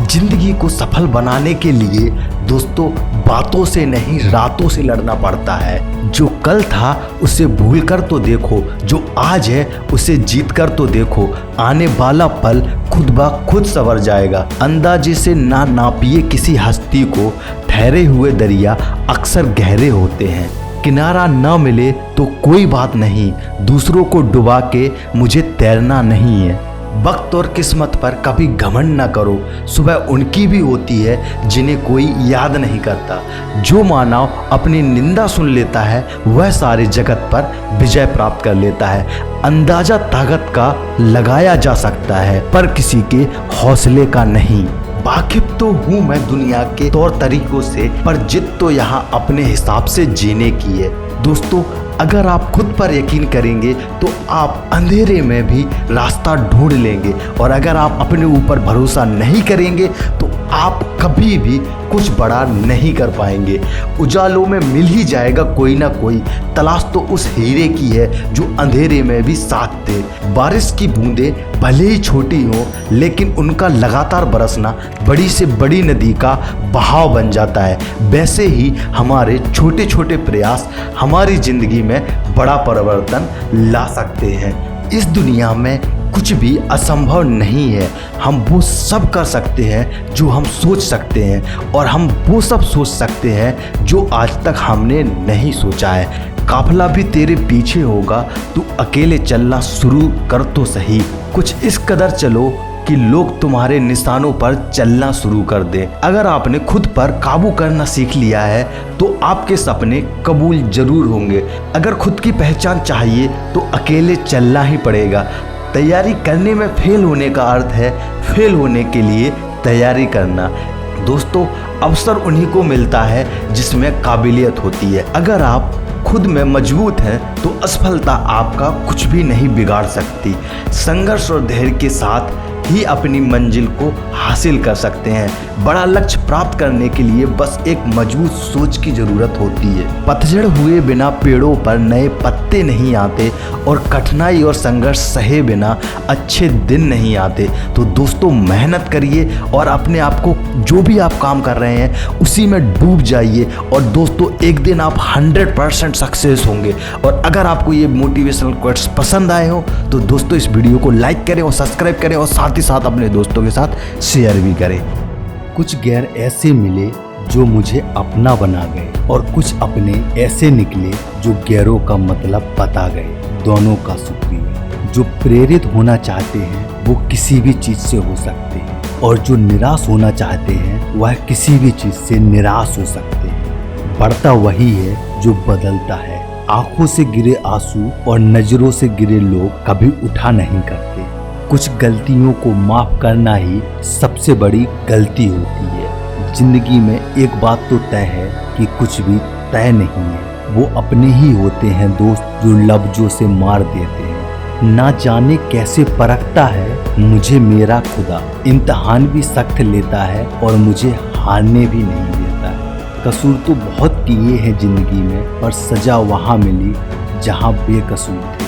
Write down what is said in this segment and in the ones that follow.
जिंदगी को सफल बनाने के लिए दोस्तों बातों से नहीं रातों से लड़ना पड़ता है। जो कल था उसे भूल कर तो देखो, जो आज है उसे जीत कर तो देखो। आने वाला पल खुद ब खुद संवर जाएगा। अंदाजे से ना नापिए किसी हस्ती को, ठहरे हुए दरिया अक्सर गहरे होते हैं। किनारा न मिले तो कोई बात नहीं, दूसरों को डुबा के मुझे तैरना नहीं है। वक्त और किस्मत पर कभी घमंड न करो, सुबह उनकी भी होती है जिन्हें कोई याद नहीं करता। जो मानव अपनी निंदा सुन लेता है वह सारे जगत पर विजय प्राप्त कर लेता है। अंदाजा ताकत का लगाया जा सकता है पर किसी के हौसले का नहीं। वाकिफ तो हूँ मैं दुनिया के तौर तरीकों से, पर जिद तो यहाँ अपने हिसाब से जीने की है। दोस्तों अगर आप खुद पर यकीन करेंगे तो आप अंधेरे में भी रास्ता ढूंढ लेंगे, और अगर आप अपने ऊपर भरोसा नहीं करेंगे तो आप कभी भी कुछ बड़ा नहीं कर पाएंगे। उजालों में मिल ही जाएगा कोई ना कोई, तलाश तो उस हीरे की है जो अंधेरे में भी साथ दे। बारिश की बूंदें भले ही छोटी हों लेकिन उनका लगातार बरसना बड़ी से बड़ी नदी का बहाव बन जाता है। वैसे ही हमारे छोटे छोटे प्रयास हमारी जिंदगी में बड़ा परिवर्तन ला सकते हैं। इस दुनिया में कुछ भी असंभव नहीं है। हम वो सब कर सकते हैं जो हम सोच सकते हैं, और हम वो सब सोच सकते हैं जो आज तक हमने नहीं सोचा है। काफिला भी तेरे पीछे होगा, तू अकेले चलना शुरू कर तो सही। कुछ इस कदर चलो कि लोग तुम्हारे निशानों पर चलना शुरू कर दें। अगर आपने खुद पर काबू करना सीख लिया है तो आपके सपने कबूल जरूर होंगे। अगर खुद की पहचान चाहिए तो अकेले चलना ही पड़ेगा। तैयारी करने में फेल होने का अर्थ है फेल होने के लिए तैयारी करना। दोस्तों अवसर उन्हीं को मिलता है जिसमें काबिलियत होती है। अगर आप खुद में मजबूत हैं तो असफलता आपका कुछ भी नहीं बिगाड़ सकती। संघर्ष और धैर्य के साथ ही अपनी मंजिल को हासिल कर सकते हैं। बड़ा लक्ष्य प्राप्त करने के लिए बस एक मजबूत सोच की जरूरत होती है। पतझड़ हुए बिना पेड़ों पर नए पत्ते नहीं आते, और कठिनाई और संघर्ष सहे बिना अच्छे दिन नहीं आते। तो दोस्तों मेहनत करिए और अपने आप को जो भी आप काम कर रहे हैं उसी में डूब जाइए, और दोस्तों एक दिन आप 100% सक्सेस होंगे। और अगर आपको ये मोटिवेशनल कोट्स पसंद आए हो तो दोस्तों इस वीडियो को लाइक करें और सब्सक्राइब करें, और साथ ही साथ अपने दोस्तों के साथ शेयर भी करें। कुछ गैर ऐसे मिले जो मुझे अपना बना गए, और कुछ अपने ऐसे निकले जो गैरों का मतलब बता गए। दोनों का शुक्रिया। जो प्रेरित होना चाहते हैं वो किसी भी चीज से हो सकते हैं, और जो निराश होना चाहते हैं वह किसी भी चीज से निराश हो सकते हैं। बढ़ता वही है जो बदलता है। आंखों से गिरे आंसू और नजरों से गिरे लोग कभी उठा नहीं करते। कुछ गलतियों को माफ करना ही सबसे बड़ी गलती होती है। जिंदगी में एक बात तो तय है कि कुछ भी तय नहीं है। वो अपने ही होते हैं दोस्त जो लफ्जों से मार देते हैं। ना जाने कैसे परखता है मुझे मेरा खुदा, इम्तिहान भी सख्त लेता है और मुझे हारने भी नहीं देता है। कसूर तो बहुत किए हैं जिंदगी में, पर सजा वहाँ मिली जहाँ बेकसूर थे।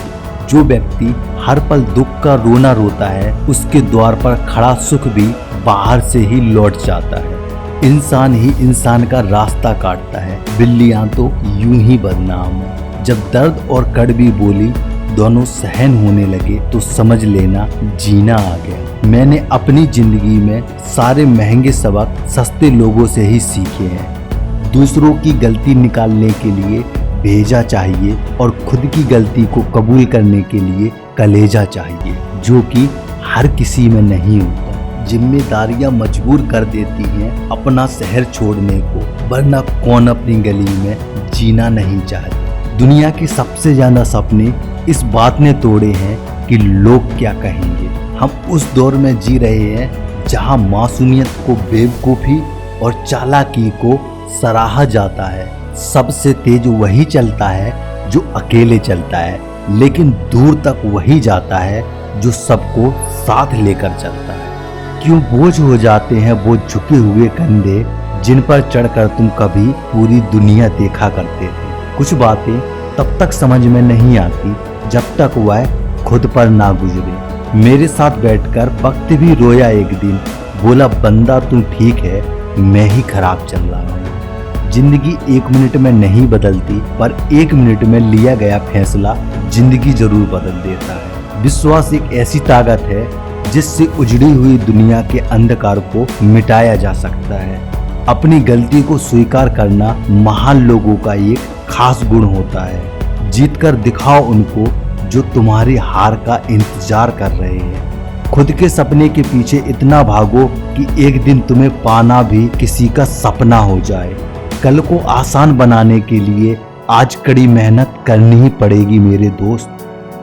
जो व्यक्ति हर पल दुख का रोना रोता है उसके द्वार पर खड़ा सुख भी बाहर से ही लौट जाता है। इंसान ही इंसान का रास्ता काटता है, बिल्लियां तो यूं ही बदनाम है। जब दर्द और कड़वी बोली दोनों सहन होने लगे तो समझ लेना जीना आ गया। मैंने अपनी जिंदगी में सारे महंगे सबक सस्ते लोगों से ही सीखे हैं। दूसरों की गलती निकालने के लिए भेजा चाहिए, और खुद की गलती को कबूल करने के लिए कलेजा चाहिए, जो कि हर किसी में नहीं होता। जिम्मेदारियां मजबूर कर देती हैं अपना शहर छोड़ने को, वरना कौन अपनी गली में जीना नहीं चाहता। दुनिया के सबसे ज्यादा सपने इस बात ने तोड़े हैं कि लोग क्या कहेंगे। हम उस दौर में जी रहे हैं जहां मासूमियत को बेवकूफ़ी और चालाकी को सराहा जाता है। सबसे तेज वही चलता है जो अकेले चलता है, लेकिन दूर तक वही जाता है जो सबको साथ लेकर चलता है। क्यों बोझ हो जाते हैं वो झुके हुए कंधे जिन पर चढ़कर तुम कभी पूरी दुनिया देखा करते थे। कुछ बातें तब तक समझ में नहीं आती जब तक वह खुद पर ना गुजरे। मेरे साथ बैठकर वक्त भी रोया एक दिन, बोला बंदा तू ठीक है, मैं ही खराब चल रहा हूँ। जिंदगी 1 मिनट में नहीं बदलती, पर 1 मिनट में लिया गया फैसला जिंदगी जरूर बदल देता है। विश्वास एक ऐसी ताकत है जिससे उजड़ी हुई दुनिया के अंधकार को मिटाया जा सकता है। अपनी गलती को स्वीकार करना महान लोगों का एक खास गुण होता है। जीत कर दिखाओ उनको जो तुम्हारी हार का इंतजार कर रहे हैं। खुद के सपने के पीछे इतना भागो कि एक दिन तुम्हें पाना भी किसी का सपना हो जाए। कल को आसान बनाने के लिए आज कड़ी मेहनत करनी ही पड़ेगी मेरे दोस्त।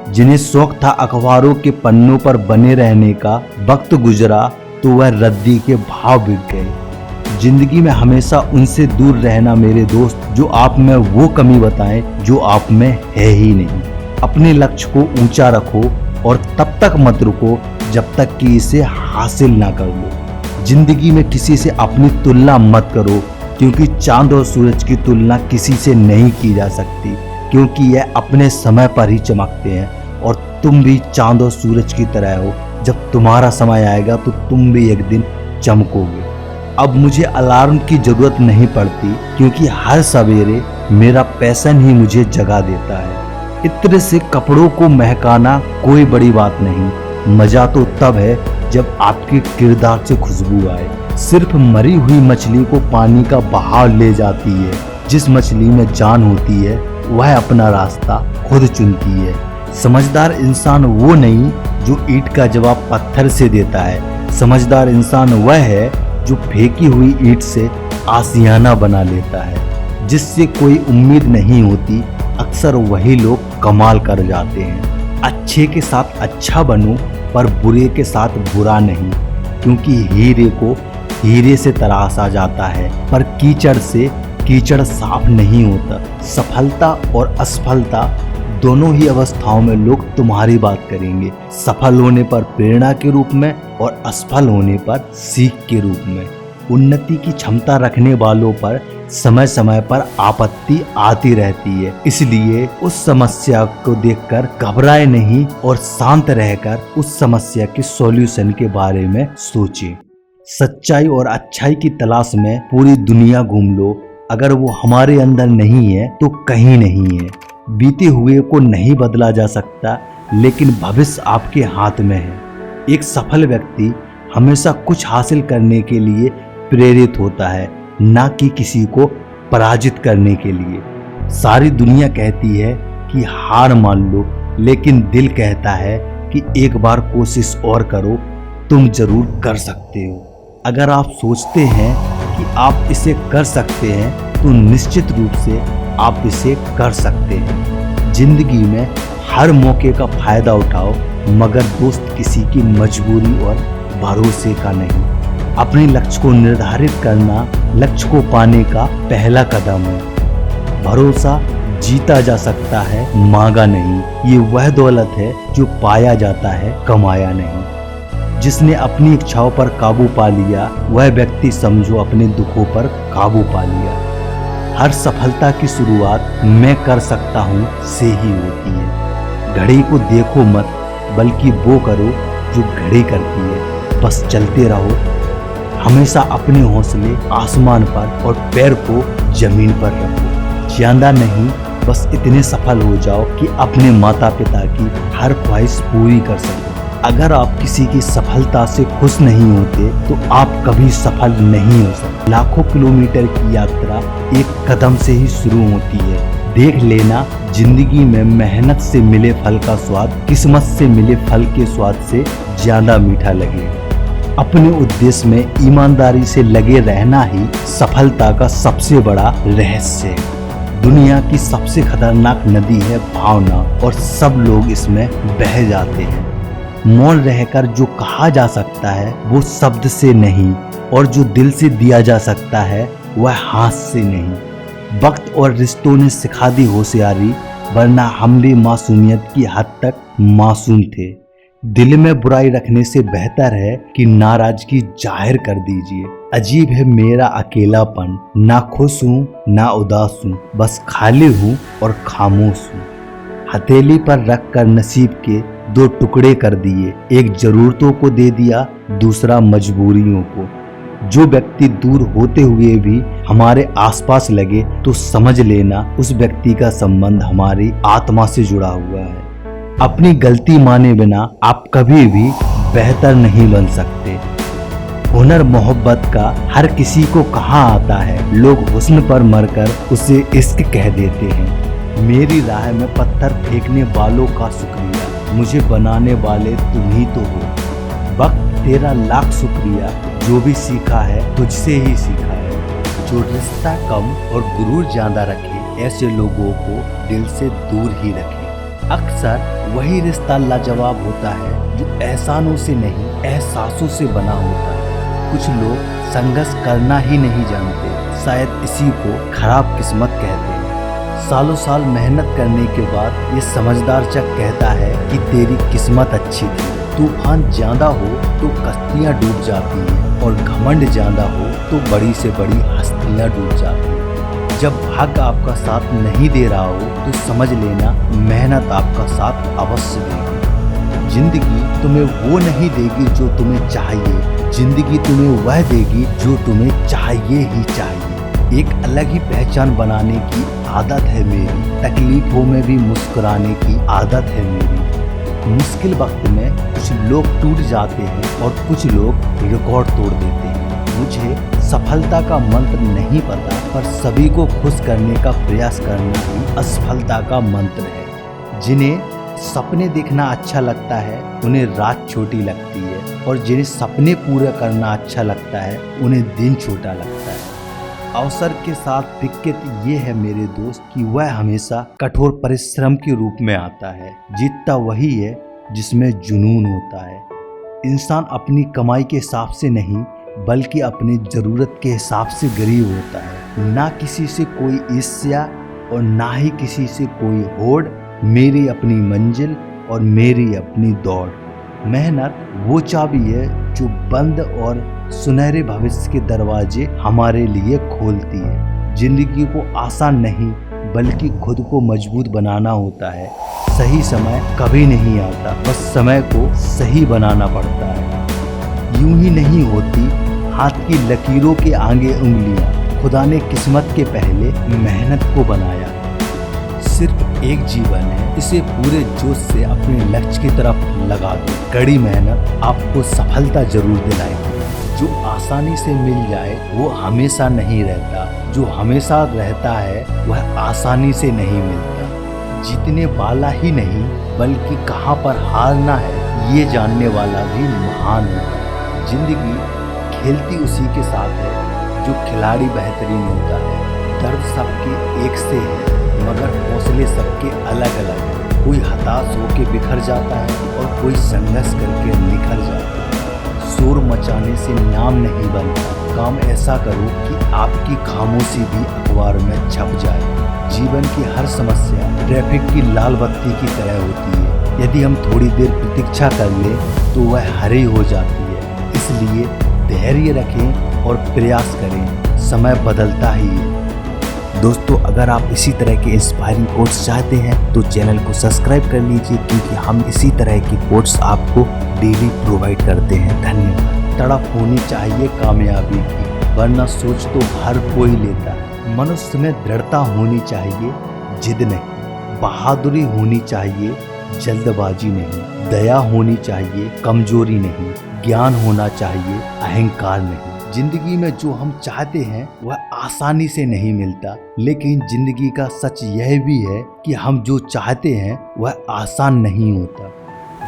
जिन्हें शौक था अखबारों के पन्नों पर बने रहने का, वक्त गुजरा तो वह रद्दी के भाव बिक गए। जिंदगी में हमेशा उनसे दूर रहना मेरे दोस्त जो आप में वो कमी बताएं जो आप में है ही नहीं। अपने लक्ष्य को ऊंचा रखो और तब तक मत रुको जब तक कि इसे हासिल ना कर लो। जिंदगी में किसी से अपनी तुलना मत करो, क्योंकि चांद और सूरज की तुलना किसी से नहीं की जा सकती, क्योंकि यह अपने समय पर ही चमकते हैं और तुम भी चांद और सूरज की तरह हो। जब तुम्हारा समय आएगा तो तुम भी एक दिन चमकोगे। अब मुझे अलार्म की जरूरत नहीं पड़ती, क्योंकि हर सवेरे मेरा पैशन ही मुझे जगा देता है। इत्र से कपड़ों को महकाना कोई बड़ी बात नहीं, मजा तो तब है जब आपके किरदार से खुशबू आए। सिर्फ मरी हुई मछली को पानी का बहाव ले जाती है। जिस मछली में जान होती है वह अपना रास्ता खुद चुनती है। समझदार इंसान वो नहीं जो ईंट का जवाब पत्थर से देता है। समझदार इंसान वह है जो फेंकी हुई ईंट से आशियाना बना लेता है। जिससे कोई उम्मीद नहीं होती, अक्सर वही लोग कमाल कर जाते हैं। अच्छे के साथ अच्छा बनो, पर बुरे के साथ बुरा नहीं, क्योंकि हीरे को हीरे से तराशा जाता है, पर कीचड़ से कीचड़ साफ नहीं होता। सफलता और असफलता दोनों ही अवस्थाओं में लोग तुम्हारी बात करेंगे। सफल होने पर प्रेरणा के रूप में और असफल होने पर सीख के रूप में। उन्नति की क्षमता रखने वालों पर समय समय पर आपत्ति आती रहती है, इसलिए उस समस्या को देखकर घबराए नहीं और शांत रहकर उस समस्या के सॉल्यूशन के बारे में सोचें। सच्चाई और अच्छाई की तलाश में पूरी दुनिया घूम लो, अगर वो हमारे अंदर नहीं है तो कहीं नहीं है। बीते हुए को नहीं बदला जा सकता, लेकिन भविष्य आपके हाथ में है। एक सफल व्यक्ति हमेशा कुछ हासिल करने के लिए प्रेरित होता है, ना कि किसी को पराजित करने के लिए। सारी दुनिया कहती है कि हार मान लो, लेकिन दिल कहता है कि एक बार कोशिश और करो, तुम जरूर कर सकते हो। अगर आप सोचते हैं कि आप इसे कर सकते हैं तो निश्चित रूप से आप इसे कर सकते हैं। जिंदगी में हर मौके का फायदा उठाओ, मगर दोस्त किसी की मजबूरी और भरोसे का नहीं। अपने लक्ष्य को निर्धारित करना लक्ष्य को पाने का पहला कदम है। भरोसा जीता जा सकता है, मांगा नहीं। ये वह दौलत है जो पाया जाता है, कमाया नहीं। जिसने अपनी इच्छाओं पर काबू पा लिया, वह व्यक्ति समझो अपने दुखों पर काबू पा लिया। हर सफलता की शुरुआत मैं कर सकता हूँ से ही होती है। घड़ी को देखो मत, बल्कि वो करो जो घड़ी करती है। बस चलते रहो, हमेशा अपने हौसले आसमान पर और पैर को जमीन पर रखो। ज्यादा नहीं, बस इतने सफल हो जाओ कि अपने माता पिता की हर ख्वाहिश पूरी कर सको। अगर आप किसी की सफलता से खुश नहीं होते तो आप कभी सफल नहीं हो सकते। लाखों किलोमीटर की यात्रा एक कदम से ही शुरू होती है। देख लेना, जिंदगी में मेहनत से मिले फल का स्वाद किस्मत से मिले फल के स्वाद से ज्यादा मीठा लगेगा। अपने उद्देश्य में ईमानदारी से लगे रहना ही सफलता का सबसे बड़ा रहस्य है। दुनिया की सबसे खतरनाक नदी है भावना, और सब लोग इसमें बह जाते हैं। मौन रहकर जो कहा जा सकता है वो शब्द से नहीं, और जो दिल से दिया जा सकता है वह हाथ से नहीं। वक्त और रिश्तों ने सिखा दी होशियारी, वरना हम भी मासूमियत की हद तक मासूम थे। दिल में बुराई रखने से बेहतर है कि नाराजगी जाहिर कर दीजिए। अजीब है मेरा अकेलापन, ना खुश हूँ ना उदास हूँ, बस खाली हूँ और खामोश हूँ। हथेली पर रख कर नसीब के दो टुकड़े कर दिए, एक जरूरतों को दे दिया, दूसरा मजबूरियों को। जो व्यक्ति दूर होते हुए भी हमारे आसपास लगे तो समझ लेना उस व्यक्ति का संबंध हमारी आत्मा से जुड़ा हुआ है। अपनी गलती माने बिना आप कभी भी बेहतर नहीं बन सकते। हुनर मोहब्बत का हर किसी को कहाँ आता है, लोग हुस्न पर मरकर उसे इश्क कह देते हैं। मेरी राह में पत्थर फेंकने वालों का शुक्रिया, मुझे बनाने वाले तुम ही तो हो। वक्त तेरा लाख शुक्रिया, जो भी सीखा है तुझसे ही सीखा है। जो रिश्ता कम और गुरूर ज्यादा रखे, ऐसे लोगों को दिल से दूर ही रखे। अक्सर वही रिश्ता लाजवाब होता है जो एहसानों से नहीं एहसासों से बना होता है। कुछ लोग संघर्ष करना ही नहीं जानते, शायद इसी को खराब किस्मत कहते हैं। सालों साल मेहनत करने के बाद ये समझदार चक कहता है कि तेरी किस्मत अच्छी थी। तूफान ज्यादा हो तो कश्तियाँ डूब जाती हैं और घमंड ज्यादा हो तो बड़ी से बड़ी हस्तियाँ डूब जाती हैं। जब भाग्य आपका साथ नहीं दे रहा हो तो समझ लेना मेहनत आपका साथ अवश्य देगी। जिंदगी तुम्हें वो नहीं देगी जो तुम्हें चाहिए, जिंदगी तुम्हें वह देगी जो तुम्हें चाहिए ही चाहिए। एक अलग ही पहचान बनाने की आदत है मेरी, तकलीफों में भी मुस्कुराने की आदत है मेरी। मुश्किल वक्त में कुछ लोग टूट जाते हैं और कुछ लोग रिकॉर्ड तोड़ देते हैं। मुझे सफलता का मंत्र नहीं पता, पर सभी को खुश करने का प्रयास करना ही असफलता का मंत्र है। जिन्हें सपने देखना अच्छा लगता है उन्हें रात छोटी लगती है, और जिन्हें सपने पूरा करना अच्छा लगता है उन्हें दिन छोटा लगता है। अवसर के साथ दिक्कत ये है मेरे दोस्त कि वह हमेशा कठोर परिश्रम के रूप में आता है। जीतता वही है जिसमें जुनून होता है। इंसान अपनी कमाई के हिसाब से नहीं बल्कि अपनी जरूरत के हिसाब से गरीब होता है। ना किसी से कोई ईर्ष्या और ना ही किसी से कोई होड़। मेरी अपनी मंजिल और मेरी अपनी दौड़। मेहनत वो चाबी है जो बंद और सुनहरे भविष्य के दरवाजे हमारे लिए खोलती है। जिंदगी को आसान नहीं बल्कि खुद को मजबूत बनाना होता है। सही समय कभी नहीं आता, बस समय को सही बनाना पड़ता है। यूं ही नहीं होती हाथ की लकीरों के आगे उंगलियां। खुदा ने किस्मत के पहले मेहनत को बनाया। सिर्फ एक जीवन है, इसे पूरे जोश से अपने लक्ष्य की तरफ लगा दो। कड़ी मेहनत आपको सफलता जरूर दिलाएगी। जो आसानी से मिल जाए वो हमेशा नहीं रहता, जो हमेशा रहता है वह आसानी से नहीं मिलता। जीतने वाला ही नहीं बल्कि कहाँ पर हारना है ये जानने वाला भी महान होता है। जिंदगी खेलती उसी के साथ है जो खिलाड़ी बेहतरीन होता है। दर्द सबके एक से है मगर हौसले सबके अलग अलग हैं। कोई हताश होकर बिखर जाता है और कोई संघर्ष करके निखर जाता है। शोर मचाने से नाम नहीं बनता, काम ऐसा करो कि आपकी खामोशी भी अखबार में छप जाए। जीवन की हर समस्या ट्रैफिक की लाल बत्ती की तरह होती है। यदि हम थोड़ी देर प्रतीक्षा कर लें तो वह हरी हो जाती है। इसलिए धैर्य रखें और प्रयास करें, समय बदलता ही है। दोस्तों, अगर आप इसी तरह के इंस्पायरिंग कोट्स चाहते हैं तो चैनल को सब्सक्राइब कर लीजिए, क्योंकि हम इसी तरह की कोट्स आपको डेली प्रोवाइड करते हैं। धन्यवाद। तड़प होनी चाहिए कामयाबी की, वरना सोच तो हर कोई लेता है। मनुष्य में दृढ़ता होनी चाहिए, जिद नहीं। बहादुरी होनी चाहिए, जल्दबाजी नहीं। दया होनी चाहिए, कमजोरी नहीं। ज्ञान होना चाहिए, अहंकार नहीं। जिंदगी में जो हम चाहते हैं वह आसानी से नहीं मिलता, लेकिन जिंदगी का सच यह भी है कि हम जो चाहते हैं वह आसान नहीं होता।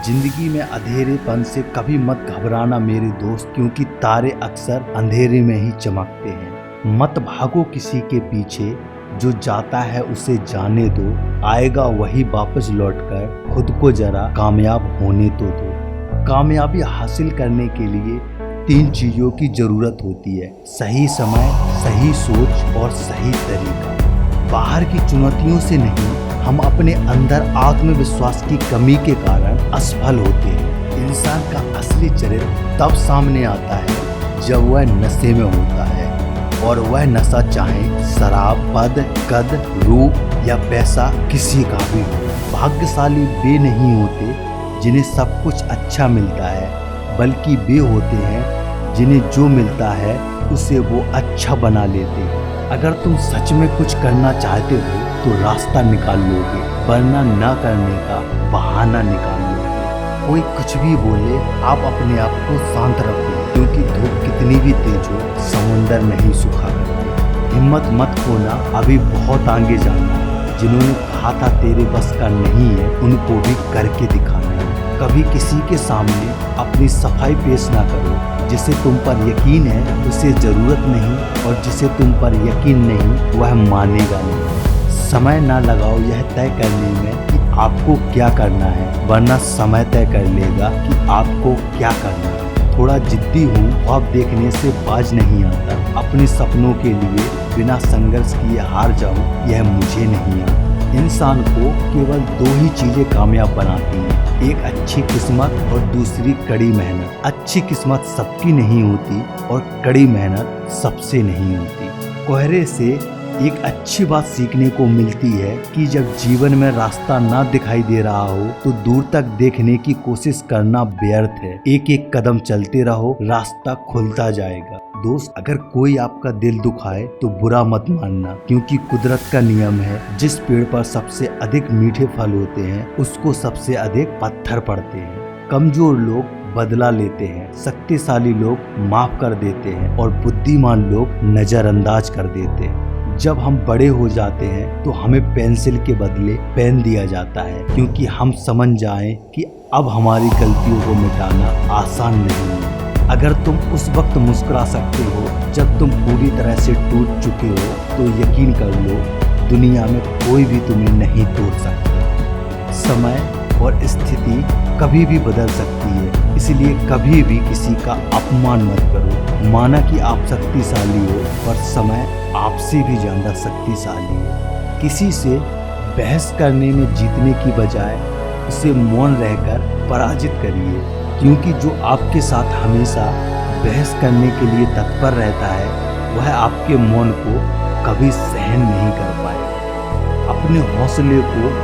जिंदगी में अंधेरेपन से कभी मत घबराना मेरे दोस्त, क्योंकि तारे अक्सर अंधेरे में ही चमकते हैं। मत भागो किसी के पीछे, जो जाता है उसे जाने दो। आएगा वही वापस लौटकर, खुद को जरा कामयाब होने तो दो। कामयाबी हासिल करने के लिए 3 चीजों की जरूरत होती है: सही समय, सही सोच और सही तरीका। बाहर की चुनौतियों से नहीं, हम अपने अंदर आत्मविश्वास की कमी के कारण असफल होते हैं। इंसान का असली चरित्र तब सामने आता है जब वह नशे में होता है, और वह नशा चाहे शराब, पद, कद, रूप या पैसा किसी का भी हो। भाग्यशाली वे नहीं होते जिन्हें सब कुछ अच्छा मिलता है, बल्कि वे होते हैं जिन्हें जो मिलता है उसे वो अच्छा बना लेते हैं। अगर तुम सच में कुछ करना चाहते हो तो रास्ता निकाल लोगे, वरना ना करने का बहाना निकाल लोगे। कोई कुछ भी बोले, आप अपने आप को शांत रखो, क्योंकि धूप कितनी भी तेज हो समुंदर नहीं सूखा करते। हिम्मत मत खोना, अभी बहुत आगे जाना है। जिन्होंने कहा था तेरे बस का नहीं है, उनको भी करके दिखाना है। कभी किसी के सामने अपनी सफाई पेश ना करो। जिसे तुम पर यकीन है उसे ज़रूरत नहीं, और जिसे तुम पर यकीन नहीं वह मानेगा नहीं। समय ना लगाओ यह तय करने में कि आपको क्या करना है, वरना समय तय कर लेगा कि आपको क्या करना है। थोड़ा जिद्दी हूँ, ख्वाब देखने से बाज नहीं आता। अपने सपनों के लिए बिना संघर्ष किए हार जाऊँ, यह मुझे नहीं आता। इंसान को केवल दो ही चीज़ें कामयाब बनाती हैं, एक अच्छी किस्मत और दूसरी कड़ी मेहनत। अच्छी किस्मत सबकी नहीं होती और कड़ी मेहनत सबसे नहीं होती। कोहरे से एक अच्छी बात सीखने को मिलती है कि जब जीवन में रास्ता ना दिखाई दे रहा हो तो दूर तक देखने की कोशिश करना व्यर्थ है। एक एक कदम चलते रहो, रास्ता खुलता जाएगा। दोस्त, अगर कोई आपका दिल दुखाए तो बुरा मत मानना, क्योंकि कुदरत का नियम है, जिस पेड़ पर सबसे अधिक मीठे फल होते हैं उसको सबसे अधिक पत्थर पड़ते हैं। कमजोर लोग बदला लेते हैं, शक्तिशाली लोग माफ कर देते हैं और बुद्धिमान लोग नजरअंदाज कर देते हैं। जब हम बड़े हो जाते हैं तो हमें पेंसिल के बदले पेन दिया जाता है, क्योंकि हम समझ जाएं कि अब हमारी गलतियों को मिटाना आसान नहीं है। अगर तुम उस वक्त मुस्कुरा सकते हो जब तुम पूरी तरह से टूट चुके हो, तो यकीन कर लो दुनिया में कोई भी तुम्हें नहीं तोड़ सकता। समय और स्थिति कभी भी बदल सकती है, इसलिए कभी भी किसी का अपमान मत करो। माना कि आप शक्तिशाली हो, पर समय आपसे भी ज़्यादा शक्तिशाली है। किसी से बहस करने में जीतने की बजाय उसे मौन रहकर पराजित करिए, क्योंकि जो आपके साथ हमेशा बहस करने के लिए तत्पर रहता है वह आपके मौन को कभी सहन नहीं कर पाएगा। अपने हौसले को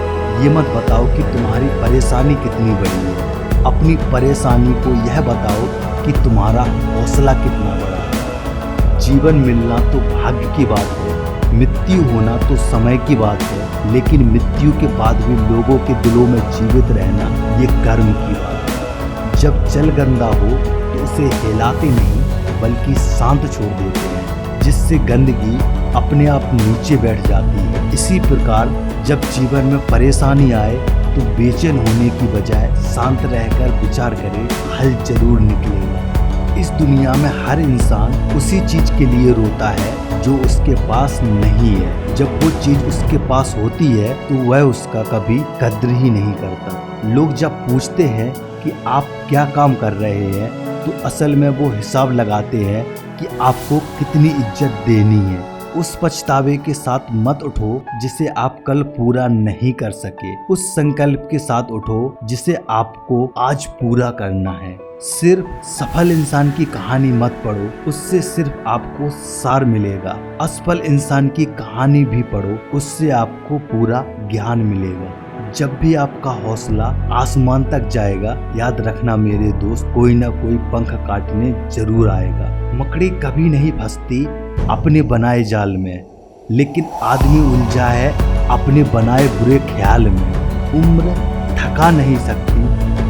ये मत बताओ कि तुम्हारी परेशानी कितनी बड़ी है, अपनी परेशानी को यह बताओ कि तुम्हारा हौसला कितना बड़ा है। जीवन मिलना तो भाग्य की बात है, मृत्यु होना तो समय की बात है, लेकिन मृत्यु के बाद भी लोगों के दिलों में जीवित रहना ये कर्म की बात है। जब जल गंदा हो तो उसे हिलाते नहीं बल्कि शांत छोड़ देते हैं, जिससे गंदगी अपने आप नीचे बैठ जाती है। इसी प्रकार जब जीवन में परेशानी आए तो बेचैन होने की बजाय शांत रहकर विचार करें, हल जरूर निकलेगा। इस दुनिया में हर इंसान उसी चीज के लिए रोता है जो उसके पास नहीं है। जब वो चीज उसके पास होती है तो वह उसका कभी कद्र ही नहीं करता। लोग जब पूछते हैं कि आप क्या काम कर रहे हैं, तो असल में वो हिसाब लगाते हैं कि आपको कितनी इज्जत देनी है। उस पछतावे के साथ मत उठो जिसे आप कल पूरा नहीं कर सके, उस संकल्प के साथ उठो जिसे आपको आज पूरा करना है। सिर्फ सफल इंसान की कहानी मत पढ़ो, उससे सिर्फ आपको सार मिलेगा। असफल इंसान की कहानी भी पढ़ो, उससे आपको पूरा ज्ञान मिलेगा। जब भी आपका हौसला आसमान तक जाएगा, याद रखना मेरे दोस्त, कोई ना कोई पंख काटने जरूर आएगा। मकड़ी कभी नहीं फंसती अपने बनाए जाल में, लेकिन आदमी उलझा है अपने बनाए बुरे ख्याल में। उम्र थका नहीं सकती,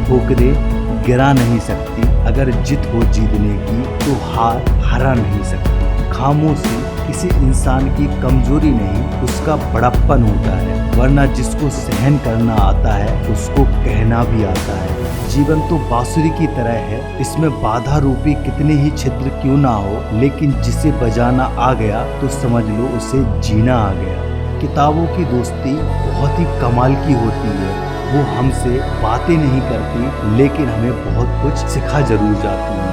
ठोकरें गिरा नहीं सकती, अगर जिद हो जीतने की तो हार हरा नहीं सकती। खामोशी किसी इंसान की कमजोरी नहीं, उसका बड़प्पन होता है, वरना जिसको सहन करना आता है उसको कहना भी आता है। जीवन तो बांसुरी की तरह है, इसमें बाधा रूपी कितने ही छिद्र क्यों ना हो, लेकिन जिसे बजाना आ गया तो समझ लो उसे जीना आ गया। किताबों की दोस्ती बहुत ही कमाल की होती है, वो हमसे बातें नहीं करती लेकिन हमें बहुत कुछ सिखा जरूर जाती है।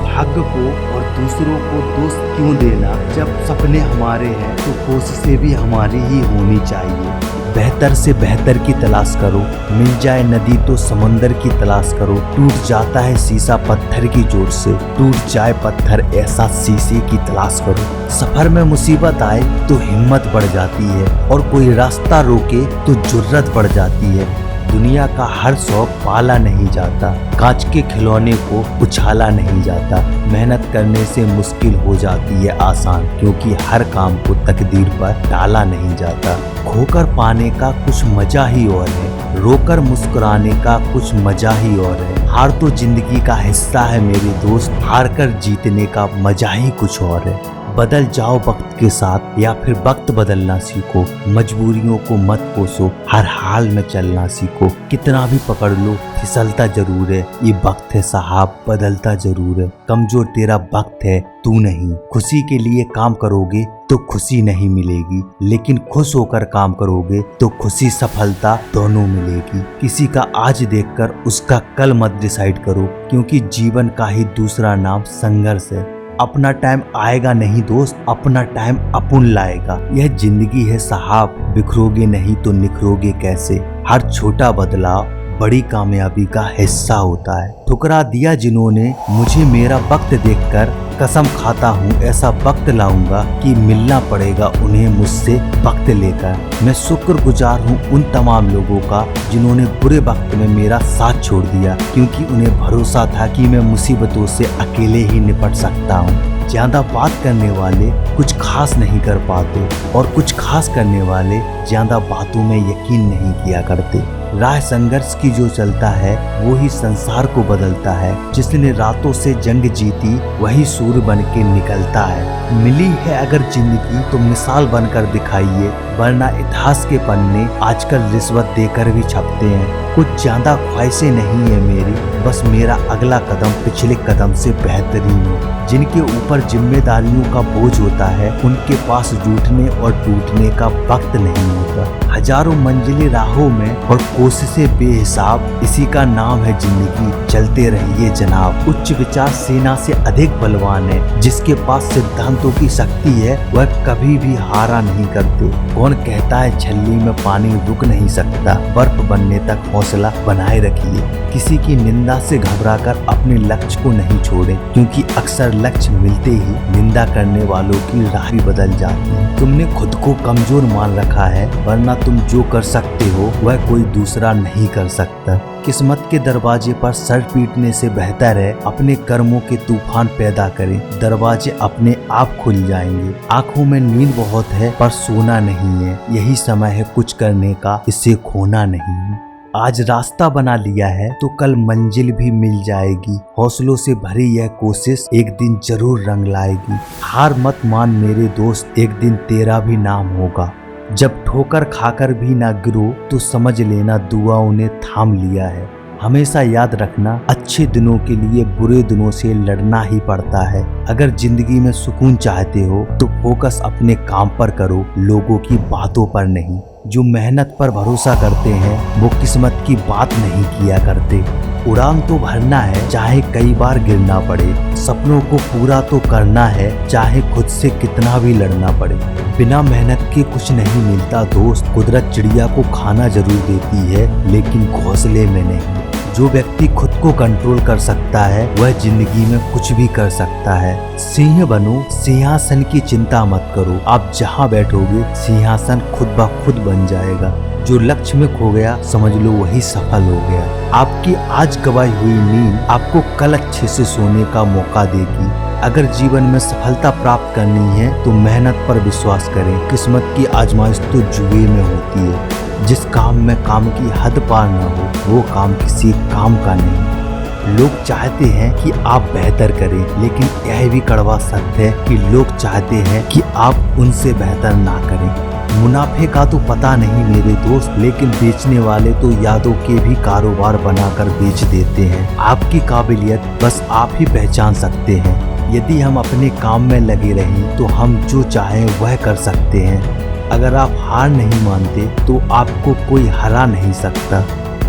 भाग्य को और दूसरों को दोस्त क्यों देना, जब सपने हमारे हैं तो कोशिशें भी हमारी ही होनी चाहिए। बेहतर से बेहतर की तलाश करो, मिल जाए नदी तो समंदर की तलाश करो। टूट जाता है शीशा पत्थर की जोर से, टूट जाए पत्थर ऐसा शीशे की तलाश करो। सफर में मुसीबत आए तो हिम्मत बढ़ जाती है, और कोई रास्ता रोके तो जुर्रत बढ़ जाती है। दुनिया का हर शौक पाला नहीं जाता, कांच के खिलौने को उछाला नहीं जाता, मेहनत करने से मुश्किल हो जाती है आसान, क्योंकि हर काम को तकदीर पर टाला नहीं जाता। खोकर पाने का कुछ मजा ही और है, रोकर मुस्कुराने का कुछ मजा ही और है। हार तो जिंदगी का हिस्सा है मेरे दोस्त, हार कर जीतने का मजा ही कुछ और है। बदल जाओ वक्त के साथ या फिर वक्त बदलना सीखो, मजबूरियों को मत कोसो, हर हाल में चलना सीखो। कितना भी पकड़ लो फिसलता जरूर है, ये वक्त है साहब बदलता जरूर है। कमजोर तेरा वक्त है तू नहीं, खुशी के लिए काम करोगे तो खुशी नहीं मिलेगी, लेकिन खुश होकर काम करोगे तो खुशी सफलता दोनों मिलेगी। किसी का आज देखकर उसका कल मत डिसाइड करो, क्योंकि जीवन का ही दूसरा नाम संघर्ष है। अपना टाइम आएगा नहीं दोस्त, अपना टाइम अपन लाएगा। यह जिंदगी है साहब, बिखरोगे नहीं तो निखरोगे कैसे। हर छोटा बदलाव बड़ी कामयाबी का हिस्सा होता है। ठुकरा दिया जिन्होंने मुझे मेरा वक्त देखकर, कसम खाता हूँ ऐसा वक्त लाऊंगा कि मिलना पड़ेगा उन्हें मुझसे वक्त लेकर। मैं शुक्रगुजार हूँ उन तमाम लोगों का जिन्होंने बुरे वक्त में मेरा साथ छोड़ दिया, क्योंकि उन्हें भरोसा था कि मैं मुसीबतों से अकेले ही निपट सकता हूँ। ज्यादा बात करने वाले कुछ खास नहीं कर पाते, और कुछ खास करने वाले ज्यादा बातों में यकीन नहीं किया करते। राह संघर्ष की जो चलता है वो ही संसार को बदलता है। जिसने रातों से जंग जीती वही सूर्य बन के निकलता है। मिली है अगर जिंदगी तो मिसाल बनकर दिखाइए, वरना इतिहास के पन्ने आजकल रिश्वत देकर भी छपते हैं। कुछ ज्यादा ख्वाहिशें नहीं है मेरी, बस मेरा अगला कदम पिछले कदम से बेहतरीन हो। जिनके ऊपर जिम्मेदारियों का बोझ होता है उनके पास रूठने और टूटने का वक्त नहीं होता। हजारों मंजिलें राहों में और कोशिशें बेहिसाब, इसी का नाम है जिंदगी। चलते रहिए जनाब। उच्च विचार सेना से अधिक बलवान है, जिसके पास सिद्धांतों की शक्ति है वह कभी भी हारा नहीं करते। कौन कहता है झल्ली में पानी रुक नहीं सकता, बर्फ बनने तक हौसला बनाए रखिए। किसी की निंदा से घबराकर अपने लक्ष्य को नहीं छोड़े, क्योंकि अक्सर लक्ष्य मिलते ही निंदा करने वालों की राह भी बदल जाती है। तुमने खुद को कमजोर मान रखा है, वरना तुम जो कर सकते हो वह कोई दूसरा नहीं कर सकता। किस्मत के दरवाजे पर सर पीटने से बेहतर है अपने कर्मों के तूफान पैदा करें। दरवाजे अपने आप खुल जाएंगे। आंखों में नींद बहुत है पर सोना नहीं है, यही समय है कुछ करने का, इसे खोना नहीं है। आज रास्ता बना लिया है तो कल मंजिल भी मिल जाएगी। हौसलों से भरी यह कोशिश एक दिन जरूर रंग लाएगी। हार मत मान मेरे दोस्त, एक दिन तेरा भी नाम होगा। जब ठोकर खाकर भी ना गिरो तो समझ लेना दुआओं ने थाम लिया है। हमेशा याद रखना, अच्छे दिनों के लिए बुरे दिनों से लड़ना ही पड़ता है। अगर जिंदगी में सुकून चाहते हो तो फोकस अपने काम पर करो, लोगों की बातों पर नहीं। जो मेहनत पर भरोसा करते हैं वो किस्मत की बात नहीं किया करते। उड़ान तो भरना है चाहे कई बार गिरना पड़े, सपनों को पूरा तो करना है चाहे खुद से कितना भी लड़ना पड़े। बिना मेहनत के कुछ नहीं मिलता दोस्त। कुदरत चिड़िया को खाना जरूर देती है लेकिन घोंसले में नहीं। जो व्यक्ति खुद को कंट्रोल कर सकता है वह जिंदगी में कुछ भी कर सकता है। सिंह बनो, सिंहासन की चिंता मत करो। आप जहाँ बैठोगे सिंहासन खुद ब खुद बन जाएगा। जो लक्ष्य में खो गया समझ लो वही सफल हो गया। आपकी आज गवाई हुई नींद आपको कल अच्छे से सोने का मौका देगी। अगर जीवन में सफलता प्राप्त करनी है तो मेहनत पर विश्वास करें। किस्मत की आजमाइश तो जुए में होती है। जिस काम में काम की हद पार न हो वो काम किसी काम का नहीं। लोग चाहते हैं कि आप बेहतर करें, लेकिन यह भी कड़वा सत्य है कि लोग चाहते हैं कि आप उनसे बेहतर ना करें। मुनाफे का तो पता नहीं मेरे दोस्त, लेकिन बेचने वाले तो यादों के भी कारोबार बनाकर बेच देते हैं। आपकी काबिलियत बस आप ही पहचान सकते हैं। यदि हम अपने काम में लगे रहें तो हम जो चाहें वह कर सकते हैं। अगर आप हार नहीं मानते तो आपको कोई हरा नहीं सकता।